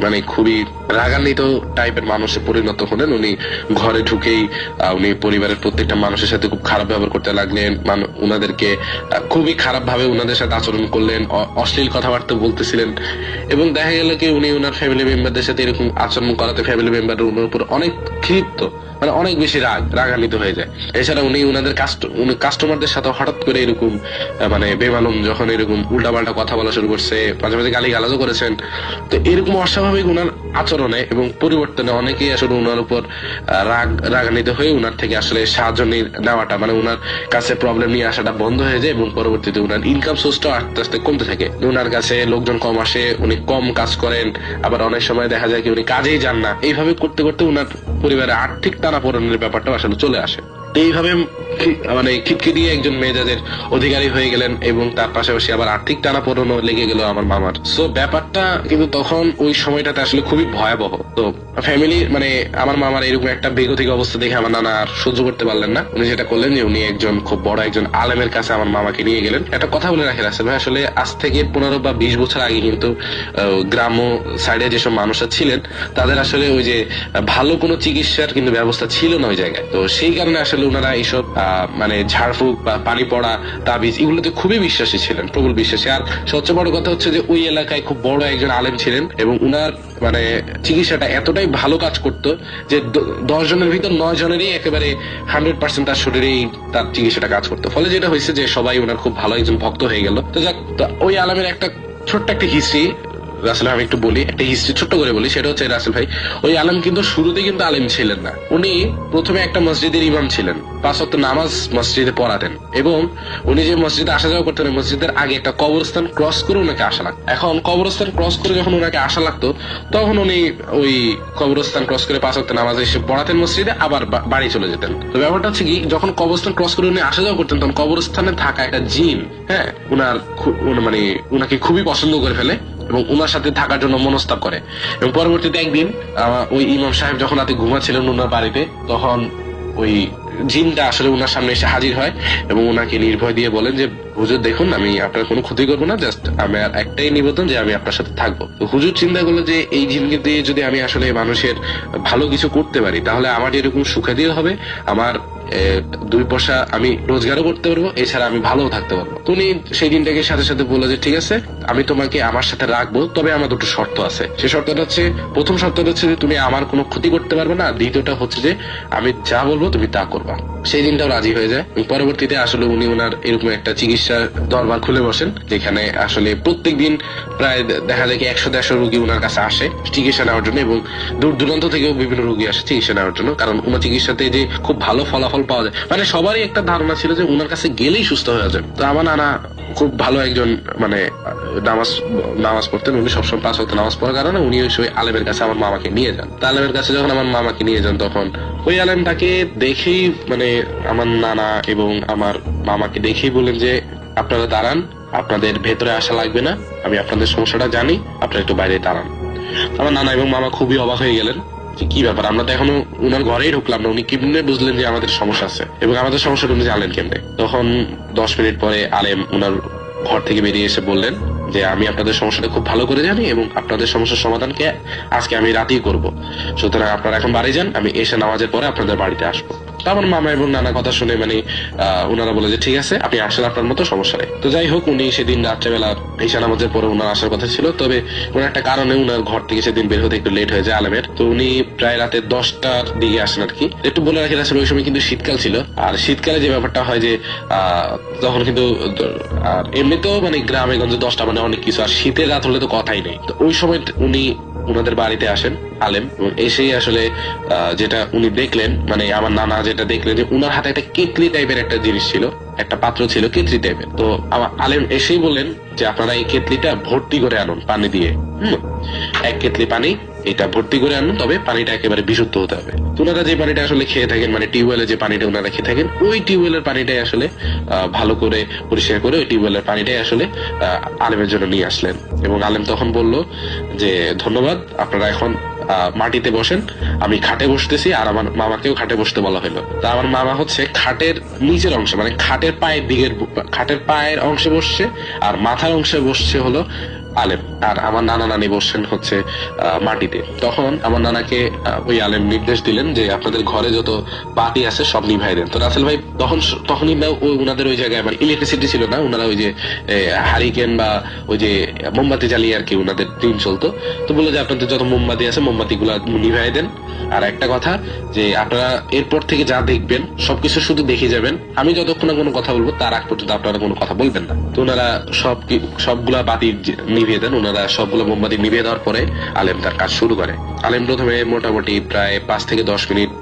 মানে খুবই রাগান্বিত টাইপের মানুষে পরিণত হলেন। উনি ঘরে ঢুকেই উনি পরিবারের প্রত্যেকটা মানুষের সাথে খুব খারাপ ব্যবহার করতে লাগলেন, উনাদেরকে খুবই খারাপ ভাবে উনাদের সাথে আচরণ করলেন, অশ্লীল কথাবার্তা বলতেছিলেন, এবং দেখা গেল কি উনি ওনার ফ্যামিলি মেম্বারদের সাথে এরকম আচরণ করাতে ফ্যামিলি মেম্বার ওনার উপর অনেক ক্ষিপ্ত, মানে অনেক বেশি রাগান্বিত হয়ে যায়। এছাড়া উনি ওনাদের কাস্টমারদের সাথে হঠাৎ করে এরকম মানে বেমালুম যখন এরকম উল্টাপাল্টা কথা বলা শুরু করছে, মাঝে মাঝে গালি গালাজও করেছেন। তো এরকম অস্বাভাবিক উনার আচরণে এবং পরিবর্তনে অনেকেই আসলে উনার উপর রাগান্বিত হয়ে উনার থেকে আসলে সাহায্য নেওয়াটা, মানে উনার কাছে প্রবলেম নিয়ে আসাটা বন্ধ হয়ে যায়, এবং পরবর্তীতে উনার ইনকাম সোর্সটা আস্তে আস্তে কমতে থাকে। উনার কাছে লোকজন কম আসে, উনি কম কাজ করেন, আবার অনেক সময় দেখা যায় কি উনি কাজেই যান না। এইভাবে করতে করতে উনার পরিবারে আর্থিক টানাপোড়েনের ব্যাপারটা আসলে চলে আসে। এইভাবে মানে খিটখিটিয়ে একজন মেজাজের অধিকারী হয়ে গেলেন, এবং তার পাশাপাশি আবার আর্থিক টানাপোড়েনও লেগে গেল আমার মামার। সো ব্যাপারটা কিন্তু তখন ওই সময়টাতে আসলে খুবই ভয়াবহ। তো ফ্যামিলি মানে আমার মামার এরকম একটা বেগতিক অবস্থা দেখে আমার নানা আর সহ্য করতে পারলেন না। উনি যেটা করলেন যে উনি একজন খুব বড় একজন আলেমের কাছে আমার মামাকে নিয়ে গেলেন। একটা কথা বলে রাখি রাসেল ভাই, আসলে আজ থেকে 15 বা 20 বছর আগে কিন্তু গ্রাম্য সাইডে যেসব মানুষরা ছিলেন তাদের আসলে ওই যে ভালো কোনো চিকিৎসার কিন্তু ব্যবস্থা ছিল না ওই জায়গায়। তো সেই কারণে আসলে ওনারা এইসব মানে ঝাড়ফুঁক বা পানি পড়া, তাবিজ এগুলোতে খুবই বিশ্বাসী ছিলেন, প্রবল বিশ্বাসী। আর সবচেয়ে বড় কথা হচ্ছে যে ওই এলাকায় খুব বড় একজন আলেম ছিলেন, এবং উনার মানে চিকিৎসাটা এতটাই ভালো কাজ করতো যে 10 জনের ভিতর 9 জনেরই একেবারে 100% তার শরীরেই তার চিকিৎসাটা কাজ করতো। ফলে যেটা হয়েছে যে সবাই ওনার খুব ভালো একজন ভক্ত হয়ে গেল। তো যাক, ওই আলেমের একটা ছোট্ট একটা হিস্ট্রি রাসেল আমি একটু বলি, একটা হিস্ট্রি ছোট্ট করে বলি। সেটা হচ্ছে রাসেল ভাই ওই আলেম কিন্তু শুরুতে কিন্তু আলেম ছিলেন না। উনি প্রথমে একটা মসজিদের ইমাম ছিলেন, 5 ওয়াক্ত নামাজ মসজিদে পড়াতেন, এবং উনি যে মসজিদে আসা যাওয়া করতেন মসজিদের আগে একটা কবরস্থান ক্রস করে ওনাকে আসা লাগতো। এখন কবরস্থান ক্রস করে যখন ওনাকে আসা লাগতো তখন উনি ওই কবরস্থান ক্রস করে 5 ওয়াক্ত নামাজ এসে পড়াতেন মসজিদে, আবার বাড়ি চলে যেতেন। তো ব্যাপারটা হচ্ছে কি, যখন কবরস্থান ক্রস করে উনি আসা যাওয়া করতেন তখন কবরস্থানে থাকা একটা জিন মানে উনাকে খুবই পছন্দ করে ফেলে এবং উনার সাথে থাকার জন্য মনস্তাব করে। এবং পরবর্তীতে একদিন ওই ইমাম সাহেব যখন রাতে ঘুমাচ্ছিলেন ওনার বাড়িতে, তখন ওই জিনটা আসলে উনার সামনে এসে হাজির হয় এবং উনাকে নির্ভয় দিয়ে বলেন যে হুজুর দেখুন, আমি আপনার কোনো ক্ষতি করবো না, জাস্ট আমার একটাই নিবেদন যে আমি আপনার সাথে থাকবো। তো হুজুর চিন্তা করলো যে এই জিনকে দিয়ে যদি আমি আসলে মানুষের ভালো কিছু করতে পারি তাহলে আমার এরকম সুখাদিও হবে, আমার 2 পয়সা আমি রোজগারও করতে পারবো, এছাড়া আমি ভালোও থাকতে পারবো। তুমি সেই দিনটাকে সাথে সাথে বললো যে ঠিক আছে, আমি তোমাকে আমার সাথে রাখবো, তবে আমার 2টো শর্ত আছে। সেই শর্তটা হচ্ছে, প্রথম শর্তটা হচ্ছে যে তুমি আমার কোনো ক্ষতি করতে পারবে না, দ্বিতীয়টা হচ্ছে যে আমি যা বলবো তুমি তা করবা। সেই দিনটাও রাজি হয়ে যায়। পরবর্তীতে আসলে উনি ওনার এরকম একটা চিকিৎসা দরবার খুলে বসেন, যেখানে আসলে প্রত্যেকদিন প্রায় দেখা যায় কি 100-150 রোগী ওনার কাছে আসে চিকিৎসা নেওয়ার জন্য, এবং দূর দূরান্ত থেকেও বিভিন্ন রোগী আসে চিকিৎসা নেওয়ার জন্য, কারণ ওনার চিকিৎসাতে যে খুব ভালো ফলাফল পাওয়া যায়, মানে সবারই একটা ধারণা ছিল যে ওনার কাছে গেলেই সুস্থ হয়ে যাবে। তো আমার নানা খুব ভালো একজন মানে নামাজ পড়তেন, উনি সবসময় 5 ওয়াক্ত নামাজ পড়ার কারণে উনি ওই সময় আলেমের কাছে আমার মামাকে নিয়ে যান। তো আলেমের কাছে যখন আমার মামাকে নিয়ে যান, তখন ওই আলেমটাকে দেখেই মানে আমার নানা এবং আমার মামাকে দেখেই বলেন যে আপনারা দাঁড়ান, আপনাদের ভেতরে আসা লাগবে না, আমি আপনাদের সমস্যাটা জানি, আপনারা একটু বাইরে দাঁড়ান। আমার নানা এবং মামা খুবই অবাক হয়ে গেলেন যে কি ব্যাপার, আমরা তো এখনো উনার ঘরেই ঢুকলাম না, উনি কেমনে বুঝলেন যে আমাদের সমস্যা আছে এবং আমাদের সমস্যাটা উনি জানলেন কেমনে। তখন 10 মিনিট পরে আলেম উনার ঘর থেকে বেরিয়ে এসে বললেন যে আমি আপনাদের সমস্যাটা খুব ভালো করে জানি এবং আপনাদের সমস্যার সমাধানকে আজকে আমি রাতেই করব, সুতরাং আপনারা এখন বাড়ি যান, আমি এসে নামাজের পরে আপনাদের বাড়িতে আসবো। আমার মামা এবং নানা কথা শুনে মানে ওনারা বলে যে ঠিক আছে, আপনি আসেন, আপনার মতো সমস্যা নেই। তো যাই হোক, উনি সেদিন রাত্রেবেলা ঈশা নামাজের পরে ওনার আসার কথা ছিল, তবে কোন একটা কারণে উনার ঘর থেকে সেদিন বের হতে একটু লেট হয়ে যায় আলেমের। তো উনি প্রায় রাতে 10টার দিকে আসেন আর কি। একটু বলে রাখি আসলে ওই সময় কিন্তু শীতকাল ছিল, আর শীতকালে যে ব্যাপারটা হয় যে তখন কিন্তু আর এমনিতেও মানে গ্রামে গঞ্জে 10টা মানে অনেক কিছু, আর শীতের রাত হলে তো কথাই নেই। তো ওই সময় উনি ওনাদের বাড়িতে আসেন আলেম, এবং এসেই আসলে যেটা উনি দেখলেন, মানে আমার নানা যেটা দেখলেন যে উনার হাতে একটা কেতলি টাইপের একটা জিনিস ছিল, একটা পাত্র ছিল কেতলি টাইপের। তো আমার আলেম এসেই বললেন যে আপনারা এই কেতলিটা ভর্তি করে আনুন পানি দিয়ে, 1 কেতলি পানি এটা ভর্তি করে আনুন, তবে পানিটা একেবারে বিশুদ্ধ হতে হবে। তো ওনারা যে পানিটা আসলে খেয়ে থাকেন, মানে টিউবওয়েলে যে পানিটা ওনারা খেয়ে থাকেন, ওই টিউবওয়েলের পানিটাই আসলে ভালো করে পরিষ্কার করে ওই টিউবওয়েলের পানিটাই আসলে আলেমের জন্য নিয়ে আসলেন। এবং আলেম তখন বলল যে ধন্যবাদ, আপনারা এখন মাটিতে বসেন, আমি খাটে বসতেছি, আর আমার মামাকেও খাটে বসতে বলা হলো। তা আমার মামা হচ্ছে খাটের নিচের অংশে, মানে খাটের পায়ের অংশে বসছে, আর মাথার অংশে বসছে হলো আলেম, আর আমার নানা নানি বসছেন হচ্ছে মাটিতে। তখন আমার নানাকে ওই আলেম নির্দেশ দিলেন যে আপনাদের ঘরে যত বাতি আছে সব নিভাই দেন। তো রাসেল ভাই তখনই না ওনাদের ওই জায়গায় মানে ইলেকট্রিসিটি ছিল না, ওনারা ওই যে হারিকেন বা ওই যে মোমবাতি জ্বালিয়ে আর কি ওনাদের দিন চলতো। তো বললো যে আপনাদের যত মোমবাতি আছে মোমবাতি গুলা নিভাই দেন, আর একটা কথা যে আপনারা এরপর থেকে যা দেখবেন সবকিছু শুধু দেখে যাবেন, আমি যতক্ষণ না কোনো কথা বলবো তার আগ পর্যন্ত আপনারা কোনো কথা বলবেন না। তো ওনারা সবগুলা বাতি নিভিয়ে দেন, ওনারা সবগুলো মোমবাতি নিভিয়ে দেওয়ার পরে আলেম তার কাজ শুরু করে। আলেম প্রথমে মোটামুটি প্রায় 5 থেকে 10 মিনিট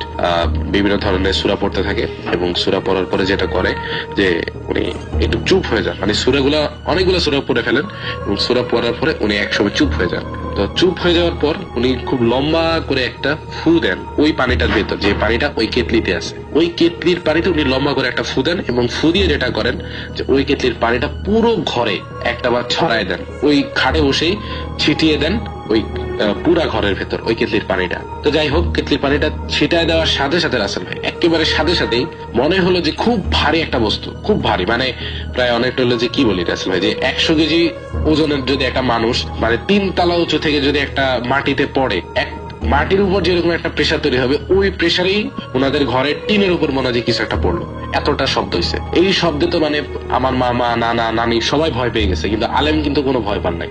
বিভিন্ন ধরনের সূরা পড়তে থাকে, এবং সূরা পড়ার পরে যেটা করে যে উনি একটু চুপ হয়ে যান, মানে অনেকগুলো সূরা পড়ে ফেলেন, এবং সূরা পড়ার পরে উনি একসময় চুপ হয়ে যান। তো চুপ হয়ে যাওয়ার পর উনি খুব লম্বা করে একটা ফু দেন ওই পানিটার ভেতর, যে পানিটা ওই কেতলিতে আছে, ওই কেতলির পানিতে উনি লম্বা করে একটা ফু দেন, এবং ফু দিয়ে যেটা করেন যে ওই কেতলির পানিটা পুরো ঘরে একটা বার ছড়ায় দেন, ওই খাটে বসেই ছিটিয়ে দেন ওই পুরা ঘরের ভেতর ওই কেতলির পানিটা। তো যাই হোক, কেতলির পানিটা ছিটায় দেওয়ার সাথে সাথে রাসেল ভাই একেবারে সাথে সাথেই মনে হলো যে খুব ভারী একটা বস্তু, খুব ভারী, মানে প্রায় অনেকটা হলো যে কি বলি রাসেল ভাই, যে 100 কেজি ওজনের যদি একটা মানুষ মানে 3 তলা উঁচু থেকে যদি একটা মাটিতে পড়ে, মাটির উপর যেরকম একটা প্রেসার তৈরি হবে, ওই প্রেসারেই ওনাদের ঘরের টিনের উপর মনে হয় কিছু একটা পড়লো, এতটা শব্দ হয়েছে। এই শব্দে তো মানে আমার মামা নানা নানি সবাই ভয় পেয়ে গেছে, কিন্তু আলেম কিন্তু কোনো ভয় পান নাই।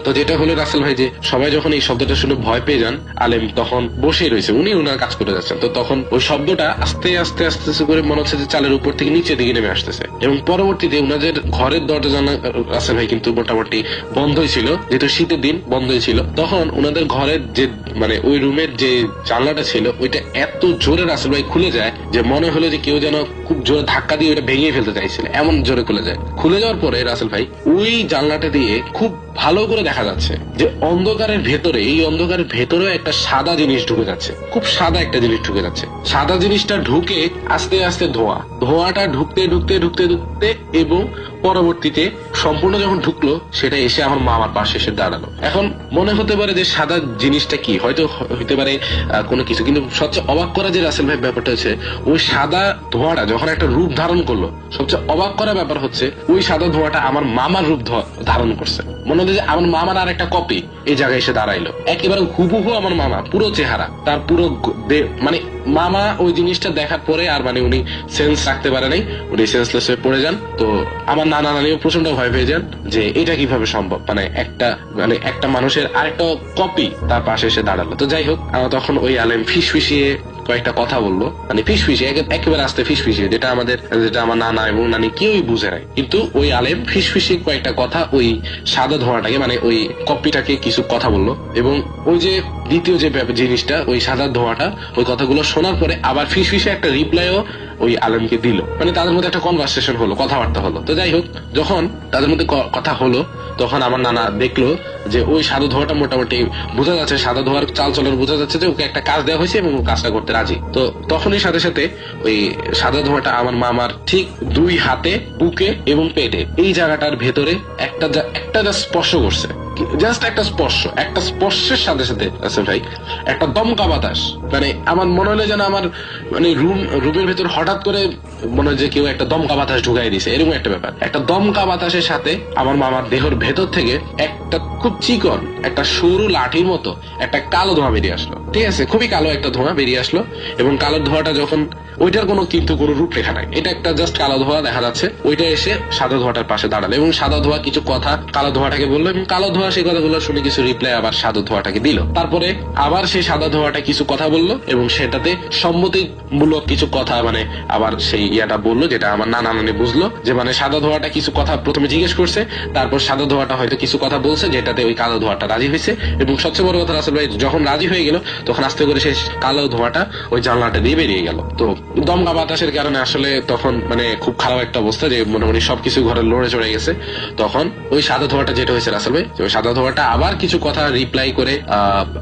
তো যেটা হলো রাসেল ভাই, যে সবাই যখন এই শব্দটা শুনে ভয় পেয়ে যান, আলেম তখন বসেই রয়েছে, উনি ওনার কাজ করে যাচ্ছেন। তো তখন ওই শব্দটা আস্তে আস্তে আস্তে আস্তে করে মনে হচ্ছে যে চালের উপর থেকে নিচের দিকে নেমে আসতেছে, এবং পরবর্তীতে ওনাদের ঘরের দরজা জানা রাসেল ভাই কিন্তু মোটামুটি বন্ধই ছিল, যেহেতু শীতের দিন বন্ধই ছিল। তখন ওনাদের ঘরের যে মানে ওই রুমের যে জানলাটা ছিল ওইটা এত জোরে রাসেল ভাই খুলে যায় যে মনে হলো যে কেউ যেন খুব জোরে ধাক্কা দিয়ে ওইটা ভেঙে ফেলতে চাইছিল, এমন জোরে খুলে যায়। খুলে যাওয়ার পরে রাসেল ভাই ওই জানলাটা দিয়ে খুব ভালো করে দেখা যাচ্ছে যে অন্ধকারের ভেতরে, এই অন্ধকারের ভেতরেও একটা সাদা জিনিস ঢুকে যাচ্ছে, খুব সাদা একটা জিনিস ঢুকে যাচ্ছে। সাদা জিনিসটা ঢুকে আস্তে আস্তে ধোঁয়াটা ঢুকতে ঢুকতে ঢুকতে ঢুকতে এবং পরবর্তীতে সম্পূর্ণ যখন ঢুকলো, সেটা এসে আমার মামার পাশে এসে দাঁড়ালো। এখন মনে হতে পারে যে সাদা জিনিসটা কি, হয়তো হইতে পারে কোনো কিছু, কিন্তু সবচেয়ে অবাক করা যে রাসেল ভাই ব্যাপারটা হচ্ছে, ওই সাদা ধোঁয়াটা যখন একটা রূপ ধারণ করলো, সবচেয়ে অবাক করা ব্যাপার হচ্ছে ওই সাদা ধোঁয়াটা আমার মামার রূপ ধারণ করছে। মনে হচ্ছে যে আমার মামার আর একটা কপি এই জায়গায় এসে দাঁড়াইলো, একেবারে হুবহু আমার মামা, পুরো চেহারা তার, পুরো মানে মামা ওই জিনিসটা দেখার পরে আর মানে উনি সেন্স রাখতে পারে নাই, উনি সেন্সলেস হয়ে পড়ে যান। তো আমার নানা নানিও প্রচন্ড ভয় পেয়ে যান যে এটা কিভাবে সম্ভব, মানে একটা মানুষের আরেকটা কপি তার পাশে এসে দাঁড়ালো। তো যাই হোক, তখন ওই আলেম ফিসফিসিয়ে কয়েকটা কথা বললো, মানে ফিসফিসে, একেবারে আস্তে ফিসফিসে, যেটা আমার নানা এবং নানি কেউই বুঝে নাই। কিন্তু ওই আলেম ফিসফিসে কয়েকটা কথা ওই সাদা ধোঁয়াটাকে, মানে ওই কপিটাকে কিছু কথা বললো, এবং ওই যে দ্বিতীয় যে জিনিসটা, ওই সাদা ধোঁয়াটা, ওই কথাগুলো শোনার পরে আবার ফিসফিসে একটা রিপ্লাইও ওই আলেমকে দিল। মানে তাদের মধ্যে একটা কনভারসেশন হলো, কথাবার্তা হলো। তো যাই হোক, যখন তাদের মধ্যে কথা হলো, তখন আমার নানা দেখলো যে ওই সাদা ধোঁয়াটা মোটামুটি বোঝা যাচ্ছে, সাদা ধোঁয়ার চাল চলন বোঝা যাচ্ছে যে ওকে একটা কাজ দেওয়া হয়েছে এবং ও কাজটা করতে রাজি। তো তখনই সাথে সাথে ওই সাদা ধোঁয়াটা আমার মামার ঠিক 2 হাতে, বুকে এবং পেটে এই জায়গাটার ভেতরে একটা স্পর্শ করছে, জাস্ট একটা স্পর্শের সাথে সাথে ভাই একটা দমকা বাতাস, মানে আমার মনে হলো যেন আমার মানে রুমের ভেতর হঠাৎ করে মনে হয় যে কেউ একটা দমকা বাতাস ঢুকাই দিছে, এরকম একটা ব্যাপার। একটা দমকা বাতাসের সাথে আমার মামার দেহর ভেতর থেকে একটা খুব চিকন, একটা সরু লাঠির মতো একটা কালো ধোঁয়া বেরিয়ে আসলো। ঠিক আছে, খুবই কালো একটা ধোঁয়া বেরিয়ে আসলো, এবং কালো ধোঁয়াটা যখন, ওইটার কোনো রূপরেখা নাই, এটা একটা জাস্ট কালো ধোঁয়া দেখা যাচ্ছে, ওইটা এসে সাদা ধোঁয়াটার পাশে দাঁড়ালো, এবং সাদা ধোঁয়া কিছু কথা কালো ধোঁয়াটাকে বললো, এবং কালো ধোঁয়া সেই কথাগুলো শুনে কিছু রিপ্লাই আবার সাদা ধোঁয়াটাকে দিল। তারপরে আবার সেই সাদা ধোঁয়াটা কিছু কথা বললো, এবং সেটাতে সম্মতিমূলক কিছু কথা, মানে আবার সেই ইয়াটা বললো, যেটা আমার নানা নানি বুঝলো, যে মানে সাদা ধোঁয়াটা কিছু কথা প্রথমে জিজ্ঞেস করছে, তারপর সাদা ধোঁয়াটা হয়তো কিছু কথা বলছে, যেটাতে ওই কালো ধোঁয়াটা রাজি হয়েছে। এবং সবচেয়ে বড় কথা, রাসেল ভাই, যখন রাজি হয়ে গেল তখন আস্তে করে সেই কালো ধোঁয়াটা ওই জানলাটা দিয়ে বেরিয়ে গেল। তো দমকা বাতাসের কারণে আসলে তখন মানে খুব খারাপ একটা অবস্থা, যে মোটামুটি সবকিছু ঘরে লড়ে চড়ে গেছে। তখন ওই সাদা ধোঁয়াটা যেটা হয়েছে রাসেল ভাই, ওই সাদা ধোঁয়াটা আবার কিছু কথা রিপ্লাই করে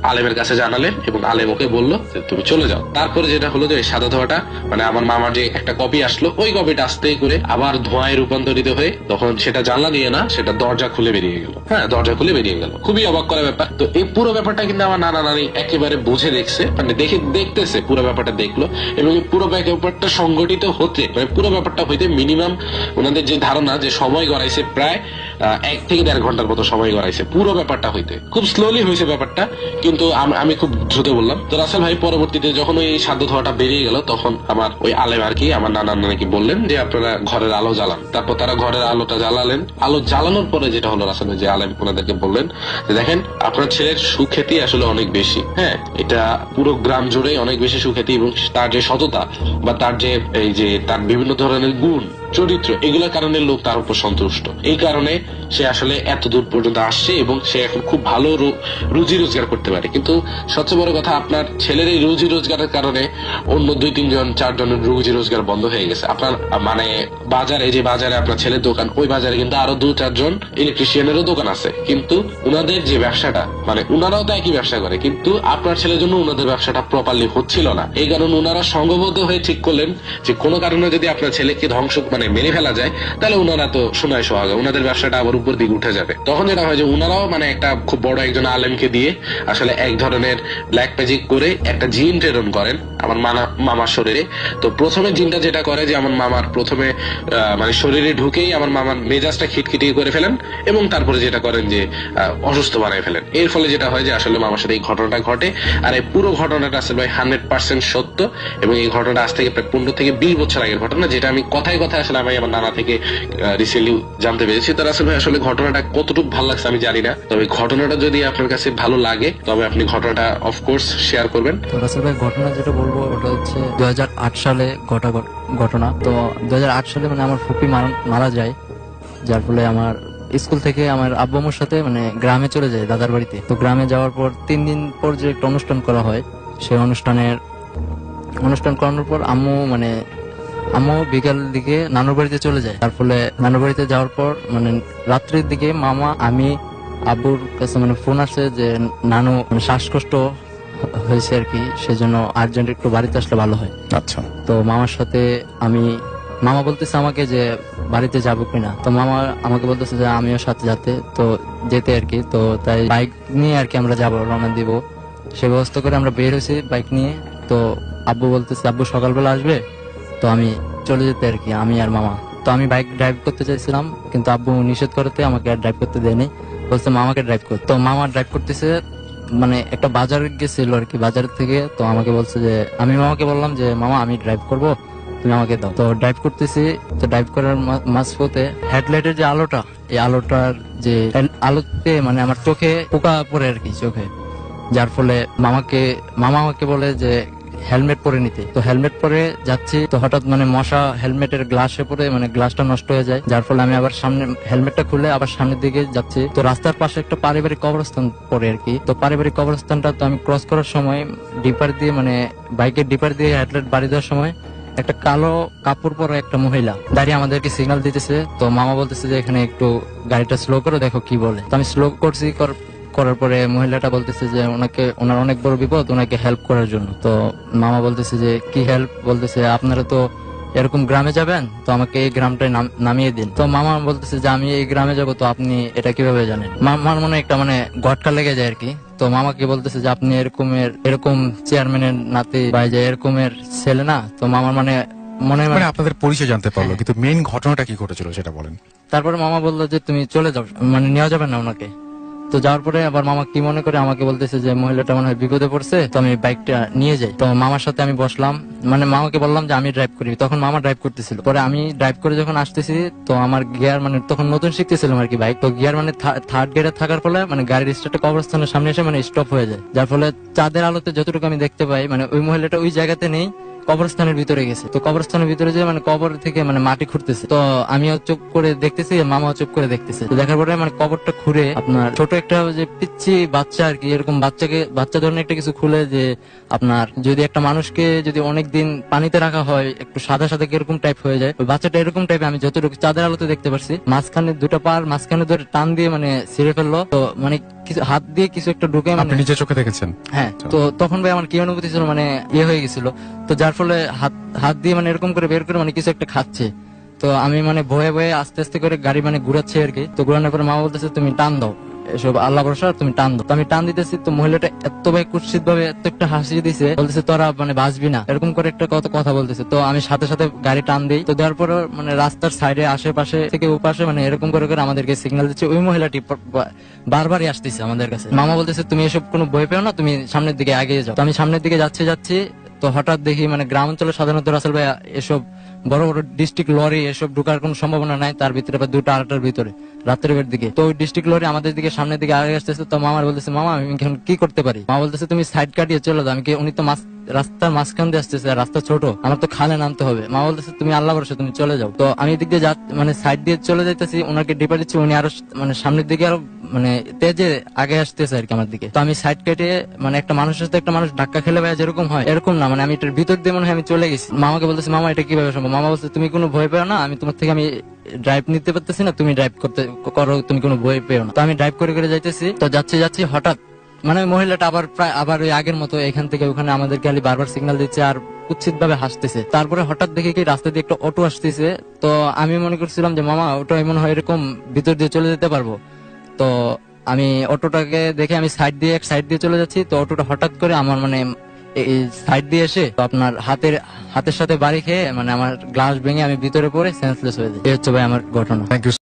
আলেমের কাছে জানালেন, এবং আলেম ওকে বললো যে তুমি চলে যাও। তারপরে যেটা হলো যে ওই সাদা ধোঁয়াটা, মানে আমার মামার যে একটা কপি আসলো, ওই কপিটা আস্তে করে আবার ধোঁয়ায় রূপান্তরিত হয়ে তখন সেটা জানলা দিয়ে না, সেটা দরজা খুলে বেরিয়ে গেল। হ্যাঁ, দরজা খুলে বেরিয়ে গেল। খুবই অবাক করা ব্যাপার। তো এই পুরো ব্যাপারটা কিন্তু আমার নানা নানি একেবারে বুঝে দেখছে, মানে দেখতেছে, পুরো ব্যাপারটা দেখলো, এবং পুরো ব্যাপারটা সংগঠিত হতে, মানে পুরো ব্যাপারটা হইতে মিনিমাম ওনাদের যে ধারণা, যে সময় গড়াইছে প্রায় 1 থেকে 1.5 ঘন্টার মতো সময় গড়াইছে পুরো ব্যাপারটা হইতে। খুব স্লোলি হয়েছে ব্যাপারটা, কিন্তু আমি খুব দ্রুত বললাম। তো রাসেল ভাই পরবর্তীতে যখন ওই সাদা ধোঁয়াটা বেরিয়ে গেল, তখন আমার ওই আলেম আর কি, আমার নানা নাকি বললেন যে আপনারা ঘরের আলো জ্বালান। তারপর তারা ঘরের আলোটা জ্বালালেন। আলো জ্বালানোর পরে যেটা হলো রাসেল ভাই, যে আলেম ওনাদেরকে বললেন যে দেখেন, আপনার ছেলের সুখ্যাতি আসলে অনেক বেশি। হ্যাঁ, এটা পুরো গ্রাম জুড়ে অনেক বেশি সুখ্যাতি, এবং তার যে সততা বা তার যে এই যে তার বিভিন্ন ধরনের গুণ, চরিত্র, এগুলোর কারণে লোক তার উপর সন্তুষ্ট। এই কারণে সে আসলে এত দূর পর্যন্ত আসছে, এবং সে এখন খুব ভালো রুজি রোজগার করতে পারে। কিন্তু সবচেয়ে বড় কথা, আপনার ছেলের এই রুজি রোজগারের কারণে অন্য 2-3 জন 4 জনের রুজি রোজগার বন্ধ হয়ে গেছে। আপনার মানে বাজারে, যে বাজারে আপনার ছেলের দোকান, ওই বাজারে কিন্তু আরো 2-4 জন ইলেকট্রিশিয়ানেরও দোকান আছে। কিন্তু উনাদের যে ব্যবসাটা, মানে উনারাও তো একই ব্যবসা করে, কিন্তু আপনার ছেলের জন্য উনাদের ব্যবসাটা প্রপারলি হচ্ছিল না। এই কারণে উনারা সংঘবদ্ধ হয়ে ঠিক করলেন যে কোনো কারণে যদি আপনার ছেলেকে ধ্বংস, মানে মেরে ফেলা যায়, তাহলে উনারা তো সোনায় সোহাগা, উনাদের ব্যবসাটা আবার উপর দিকে উঠে যাবে। তখন যেটা হয় যে উনারাও মানে একটা খুব বড় একজন আলেমকে দিয়ে আসলে এক ধরনের ব্ল্যাক ম্যাজিক করে একটা জিন প্রেরণ করেন আমার মামার শরীরে। তো প্রথমে জিনটা যেটা করে যে আমার মামার প্রথমে মানে শরীরে ঢুকেই আমার মামার মেজাজটা খিটখিটিয়ে করে ফেলেন, এবং তারপরে যেটা করেন যে অসুস্থ বানায় ফেলেন। এর ফলে যেটা হয় যে আসলে মামার সাথে এই ঘটনাটা ঘটে। আর এই পুরো ঘটনাটা আসলে ভাই 100% সত্য, এবং এই ঘটনাটা আজ থেকে প্রায় 15 থেকে 20 বছর আগের ঘটনা, যেটা আমি কথায় কথায় আসলে আমি আমার নানা থেকে রিসেন্টলি জানতে পেরেছি। তো রাসেল ভাই আসলে ঘটনাটা কতটুকু ভালো লাগছে আমি জানি না, তবে ঘটনাটা যদি আপনার কাছে ভালো লাগে তবে আপনি ঘটনাটা অফকোর্স শেয়ার করবেন। তো রাসেল ভাই, ঘটনা যেটা বলবো ওটা হচ্ছে 2008 সালে ঘটনা। তো 2008 সালে মানে আমার ফুপি মারা যায়, যার ফলে আমার স্কুল থেকে আমার আব্বু আম্মুর সাথে মানে গ্রামে চলে যায়, দাদার বাড়িতে। তো গ্রামে যাওয়ার পর 3 দিন পর যে একটা অনুষ্ঠান করা হয়, সেই অনুষ্ঠান করানোর পর আম্মু বিকাল দিকে নানুর বাড়িতে চলে যায়। তার ফলে নানুর বাড়িতে যাওয়ার পর মানে রাত্রির দিকে মামা, আমি, আব্বুর কাছে মানে ফোন আসে যে নানু মানে শ্বাসকষ্ট হয়েছে আর কি, সেজন্য আর্জেন্ট একটু বাড়িতে আসলে ভালো হয়। আচ্ছা। তো মামার সাথে মামা বলতেছে আমাকে যে বাড়িতে যাবো কিনা। তো মামা আমাকে বলতেছে যে আমিও সাথে যেতে আর কি। তো তাই বাইক নিয়ে আর কি আমরা যাবো, রওনা দিব, সে ব্যবস্থা করে আমরা বের হয়েছি বাইক নিয়ে। তো আব্বু বলতেছে আব্বু সকালবেলা আসবে, তো আমি চলে যেতে আর কি, আমি আর মামা। তো আমি বাইক ড্রাইভ করতে চাইছিলাম, কিন্তু আব্বু নিষেধ করতে আমাকে আর ড্রাইভ করতে দেয়নি, বলছে মামাকে ড্রাইভ করতে। তো মামা ড্রাইভ করতেছে, মানে একটা বাজার গেছিল আর কি, বাজার থেকে। তো আমাকে বলছে যে, আমি মামাকে বললাম যে মামা আমি ড্রাইভ করব, তুমি আমাকে দাও। তো ড্রাইভ করতেছি, তো ড্রাইভ করার মাঝপথে হেডলাইটের যে আলোটা, এই আলোটার যে আলোতে মানে আমার চোখে পোকা পড়ে আর কি, চোখে। যার ফলে মামা আমাকে বলে যে হেলমেট পরে নিতে। তো হেলমেট পরে যাচ্ছি, তো হঠাৎ মানে মশা হেলমেটের গ্লাসে পরে মানে গ্লাসটা নষ্ট হয়ে যায়, যার ফলে আমি আবার সামনে হেলমেটটা খুলে আবার সামনের দিকে যাচ্ছি। তো রাস্তার পাশে একটা পারিবারিক কবরস্থান পড়ে আর কি। তো পারিবারিক কবরস্থানটা তো আমি ক্রস করার সময় ডিপার দিয়ে মানে বাইকের ডিপার দিয়ে হেডলাইট বাড়ি দেওয়ার সময় একটা কালো কাপড় পরা একটা মহিলা দাঁড়িয়ে আমাদেরকে সিগন্যাল দিতেছে। তো মামা বলতেছে যে এখানে একটু গাড়িটা স্লো করো, দেখো কি বলে। তো আমি স্লো করছি, করার পরে মহিলাটা বলতেছে যে ওনার অনেক বড় বিপদ, ওনাকে হেল্প করার জন্য। তো মামা বলতেছে যে কি হেল্প, বলতেছে আপনারা তো এরকম গ্রামে যাবেন, তো আমাকে এই গ্রামটায় নামিয়ে দিন। তো মামা বলতেছে যে আমি এই গ্রামে যাব, তো আপনি এটা কিভাবে জানেন। মামার মনে একটা মানে গটকা লেগে যায় আর কি। তো মামাকে বলতেছে যে আপনি এরকম চেয়ারম্যানের নাতি বা যে এরকমের ছেলে না। তো মামার মানে মনে মানে আপনাদের পরিচয় জানতে পারলো, কিন্তু মেইন ঘটনাটা কি ঘটেছিল সেটা বলেন। তারপরে মামা বললো যে তুমি চলে যাও, মানে নেওয়া যাবে না ওনাকে। তো যাওয়ার পরে আবার মামা কি মনে করে আমাকে বলতেছে যে মহিলাটা মনে হয় বিপদে পড়ছে, তো আমি বাইকটা নিয়ে যাই। তো মামার সাথে আমি বসলাম, মানে মামাকে বললাম যে আমি ড্রাইভ করি। তখন মামা ড্রাইভ করতেছিল। পরে আমি ড্রাইভ করে যখন আসতেছি, তো আমার গিয়ার মানে তখন নতুন শিখতেছিলাম আর কি বাইক। তো গিয়ার মানে থার্ড গিয়ারে থাকার ফলে মানে গাড়ির স্টার্টটা কবরস্থানের সামনে এসে মানে স্টপ হয়ে যায়, যার ফলে চাঁদের আলোতে যতটুকু আমি দেখতে পাই মানে ওই মহিলাটা ওই জায়গাতে নেই, কবরস্থানের ভিতরে গেছে। তো কবরস্থানের ভিতরে যে মানে কবর থেকে মানে মাটি খুঁড়তেছে। তো আমিও চুপ করে দেখতেছি, মামাও চুপ করে দেখতেছে। তো দেখার পরে মানে কবরটা খুঁড়ে আপনার ছোট একটা যে পিচ্ছি বাচ্চা আর কি, এরকম বাচ্চা ধরনের একটা কিছু খুলে, যে আপনার যদি একটা মানুষকে যদি অনেকদিন পানিতে রাখা হয় একটু সাদা সাদা এরকম টাইপ হয়ে যায়, ওই বাচ্চাটা এরকম টাইপে আমি যতটুকু চাঁদের আলোতে দেখতে পারছি। মাঝখানে দুটো পার মাঝখানে ধরে টান দিয়ে মানে ছিঁড়ে ফেললো। তো মানে কিছু হাত দিয়ে কিছু একটা ঢুকে আপনি মানে নিজের চোখে দেখেছেন? হ্যাঁ। তো তখন ভাই আমার কি অনুভূতি ছিল, মানে ইয়ে হয়ে গেছিল। তো যার ফলে হাত দিয়ে মানে এরকম করে বের করে মানে কিছু একটা খাচ্ছে। তো আমি মানে ভয়ে ভয়ে আস্তে আস্তে করে গাড়ি মানে ঘুরাচ্ছি আর কি। তো ঘুরানোর পরে মামা বলতেছে তুমি টান দাও, এসব আল্লাহ ভরসা, তুমি টান দাও। তো আমি টান দিতেছি, তো মহিলাটা এত ভাই কুৎসিত ভাবে এত একটা হাসি দিছে, বলতেছে তোরা মানে বাঁচবি না, এরকম করে একটা কথা বলতেছে। তো আমি সাথে সাথে গাড়ি টান দিই। তো দেওয়ার পর মানে রাস্তার সাইডে আশেপাশে থেকে ওপাশে মানে এরকম করে করে আমাদেরকে সিগন্যাল দিচ্ছে। ওই মহিলাটি বারবারই আসতেছে আমাদের কাছে। মামা বলতেছে তুমি এসব কোনো ভয় পেও না, তুমি সামনের দিকে এগিয়ে যাও। তো আমি সামনের দিকে যাচ্ছি। তো হঠাৎ দেখি মানে গ্রাম অঞ্চলে সাধারণত রাসেল ভাই এসব বড় বড় ডিস্ট্রিক্ট লরি এসব ঢুকার কোনো সম্ভাবনা নাই, তার ভিতরে বা 2টা 8টার ভিতরে রাত্রের দিকে। তো ওই ডিস্ট্রিক্ট লরি আমাদের দিকে সামনের দিকে আগে আসতেছে। তো মামার বলতেছে মামা আমি এখন কি করতে পারি। মামা বলতেছে তুমি সাইড কাটিয়ে চলে যাও। উনি তো রাস্তার মাঝখান দিয়ে আসতেছে, রাস্তা ছোট, আমার তো খালে নামতে হবে। মা বলতেছে তুমি আল্লাহ ভরসা, তুমি চলে যাও। তো আমি এদিক দিয়ে মানে সাইড দিয়ে চলে যাইতেছি, ওনাকে ডিপা দিচ্ছি। উনি আরো মানে সামনের দিকে আরো মানে তেজে আগে আসতেছে আর কি আমার দিকে। তো আমি সাইড কেটে মানে একটা মানুষের সাথে একটা মানুষ ধাক্কা খেলে ভাই যেরকম হয় এরকম না, মানে আমি এটার ভিতর দিয়ে মনে হয় আমি চলে গেছি। মামাকে বলতেছি মামা এটা কিভাবে সম্ভব। মামা বলছে তুমি কোনো ভয় পেও না, আমি তোমার থেকে আমি ড্রাইভ নিতে পারতেছি না, তুমি ড্রাইভ করো, তুমি কোনো ভয় পেও না। তো আমি ড্রাইভ করে করে যাইতেছি। তো যাচ্ছি হঠাৎ মানে মহিলাটা আবার ওই আগের মতো এখান থেকে ওখানে আমাদের খালি বারবার সিগন্যাল দিচ্ছে আর কুৎসিত ভাবে হাসতেছে। তারপরে হঠাৎ দেখি কি রাস্তা দিয়ে একটা অটো আসতেছে। তো আমি মনে করছিলাম যে মামা ওটা মনে হয় এরকম ভিতর দিয়ে চলে যেতে পারবো। তো আমি অটোটাকে দেখে আমি সাইড দিয়ে চলে যাচ্ছি। তো অটোটা হঠাৎ করে আমার মানে সাইড দিয়ে এসে তো আপনার হাতের সাথে বাড়ি খেয়ে মানে আমার গ্লাস ভেঙে আমি ভিতরে পড়ে সেন্সলেস হয়ে যাই। এই হচ্ছে ভাই আমার ঘটনা। Thank you.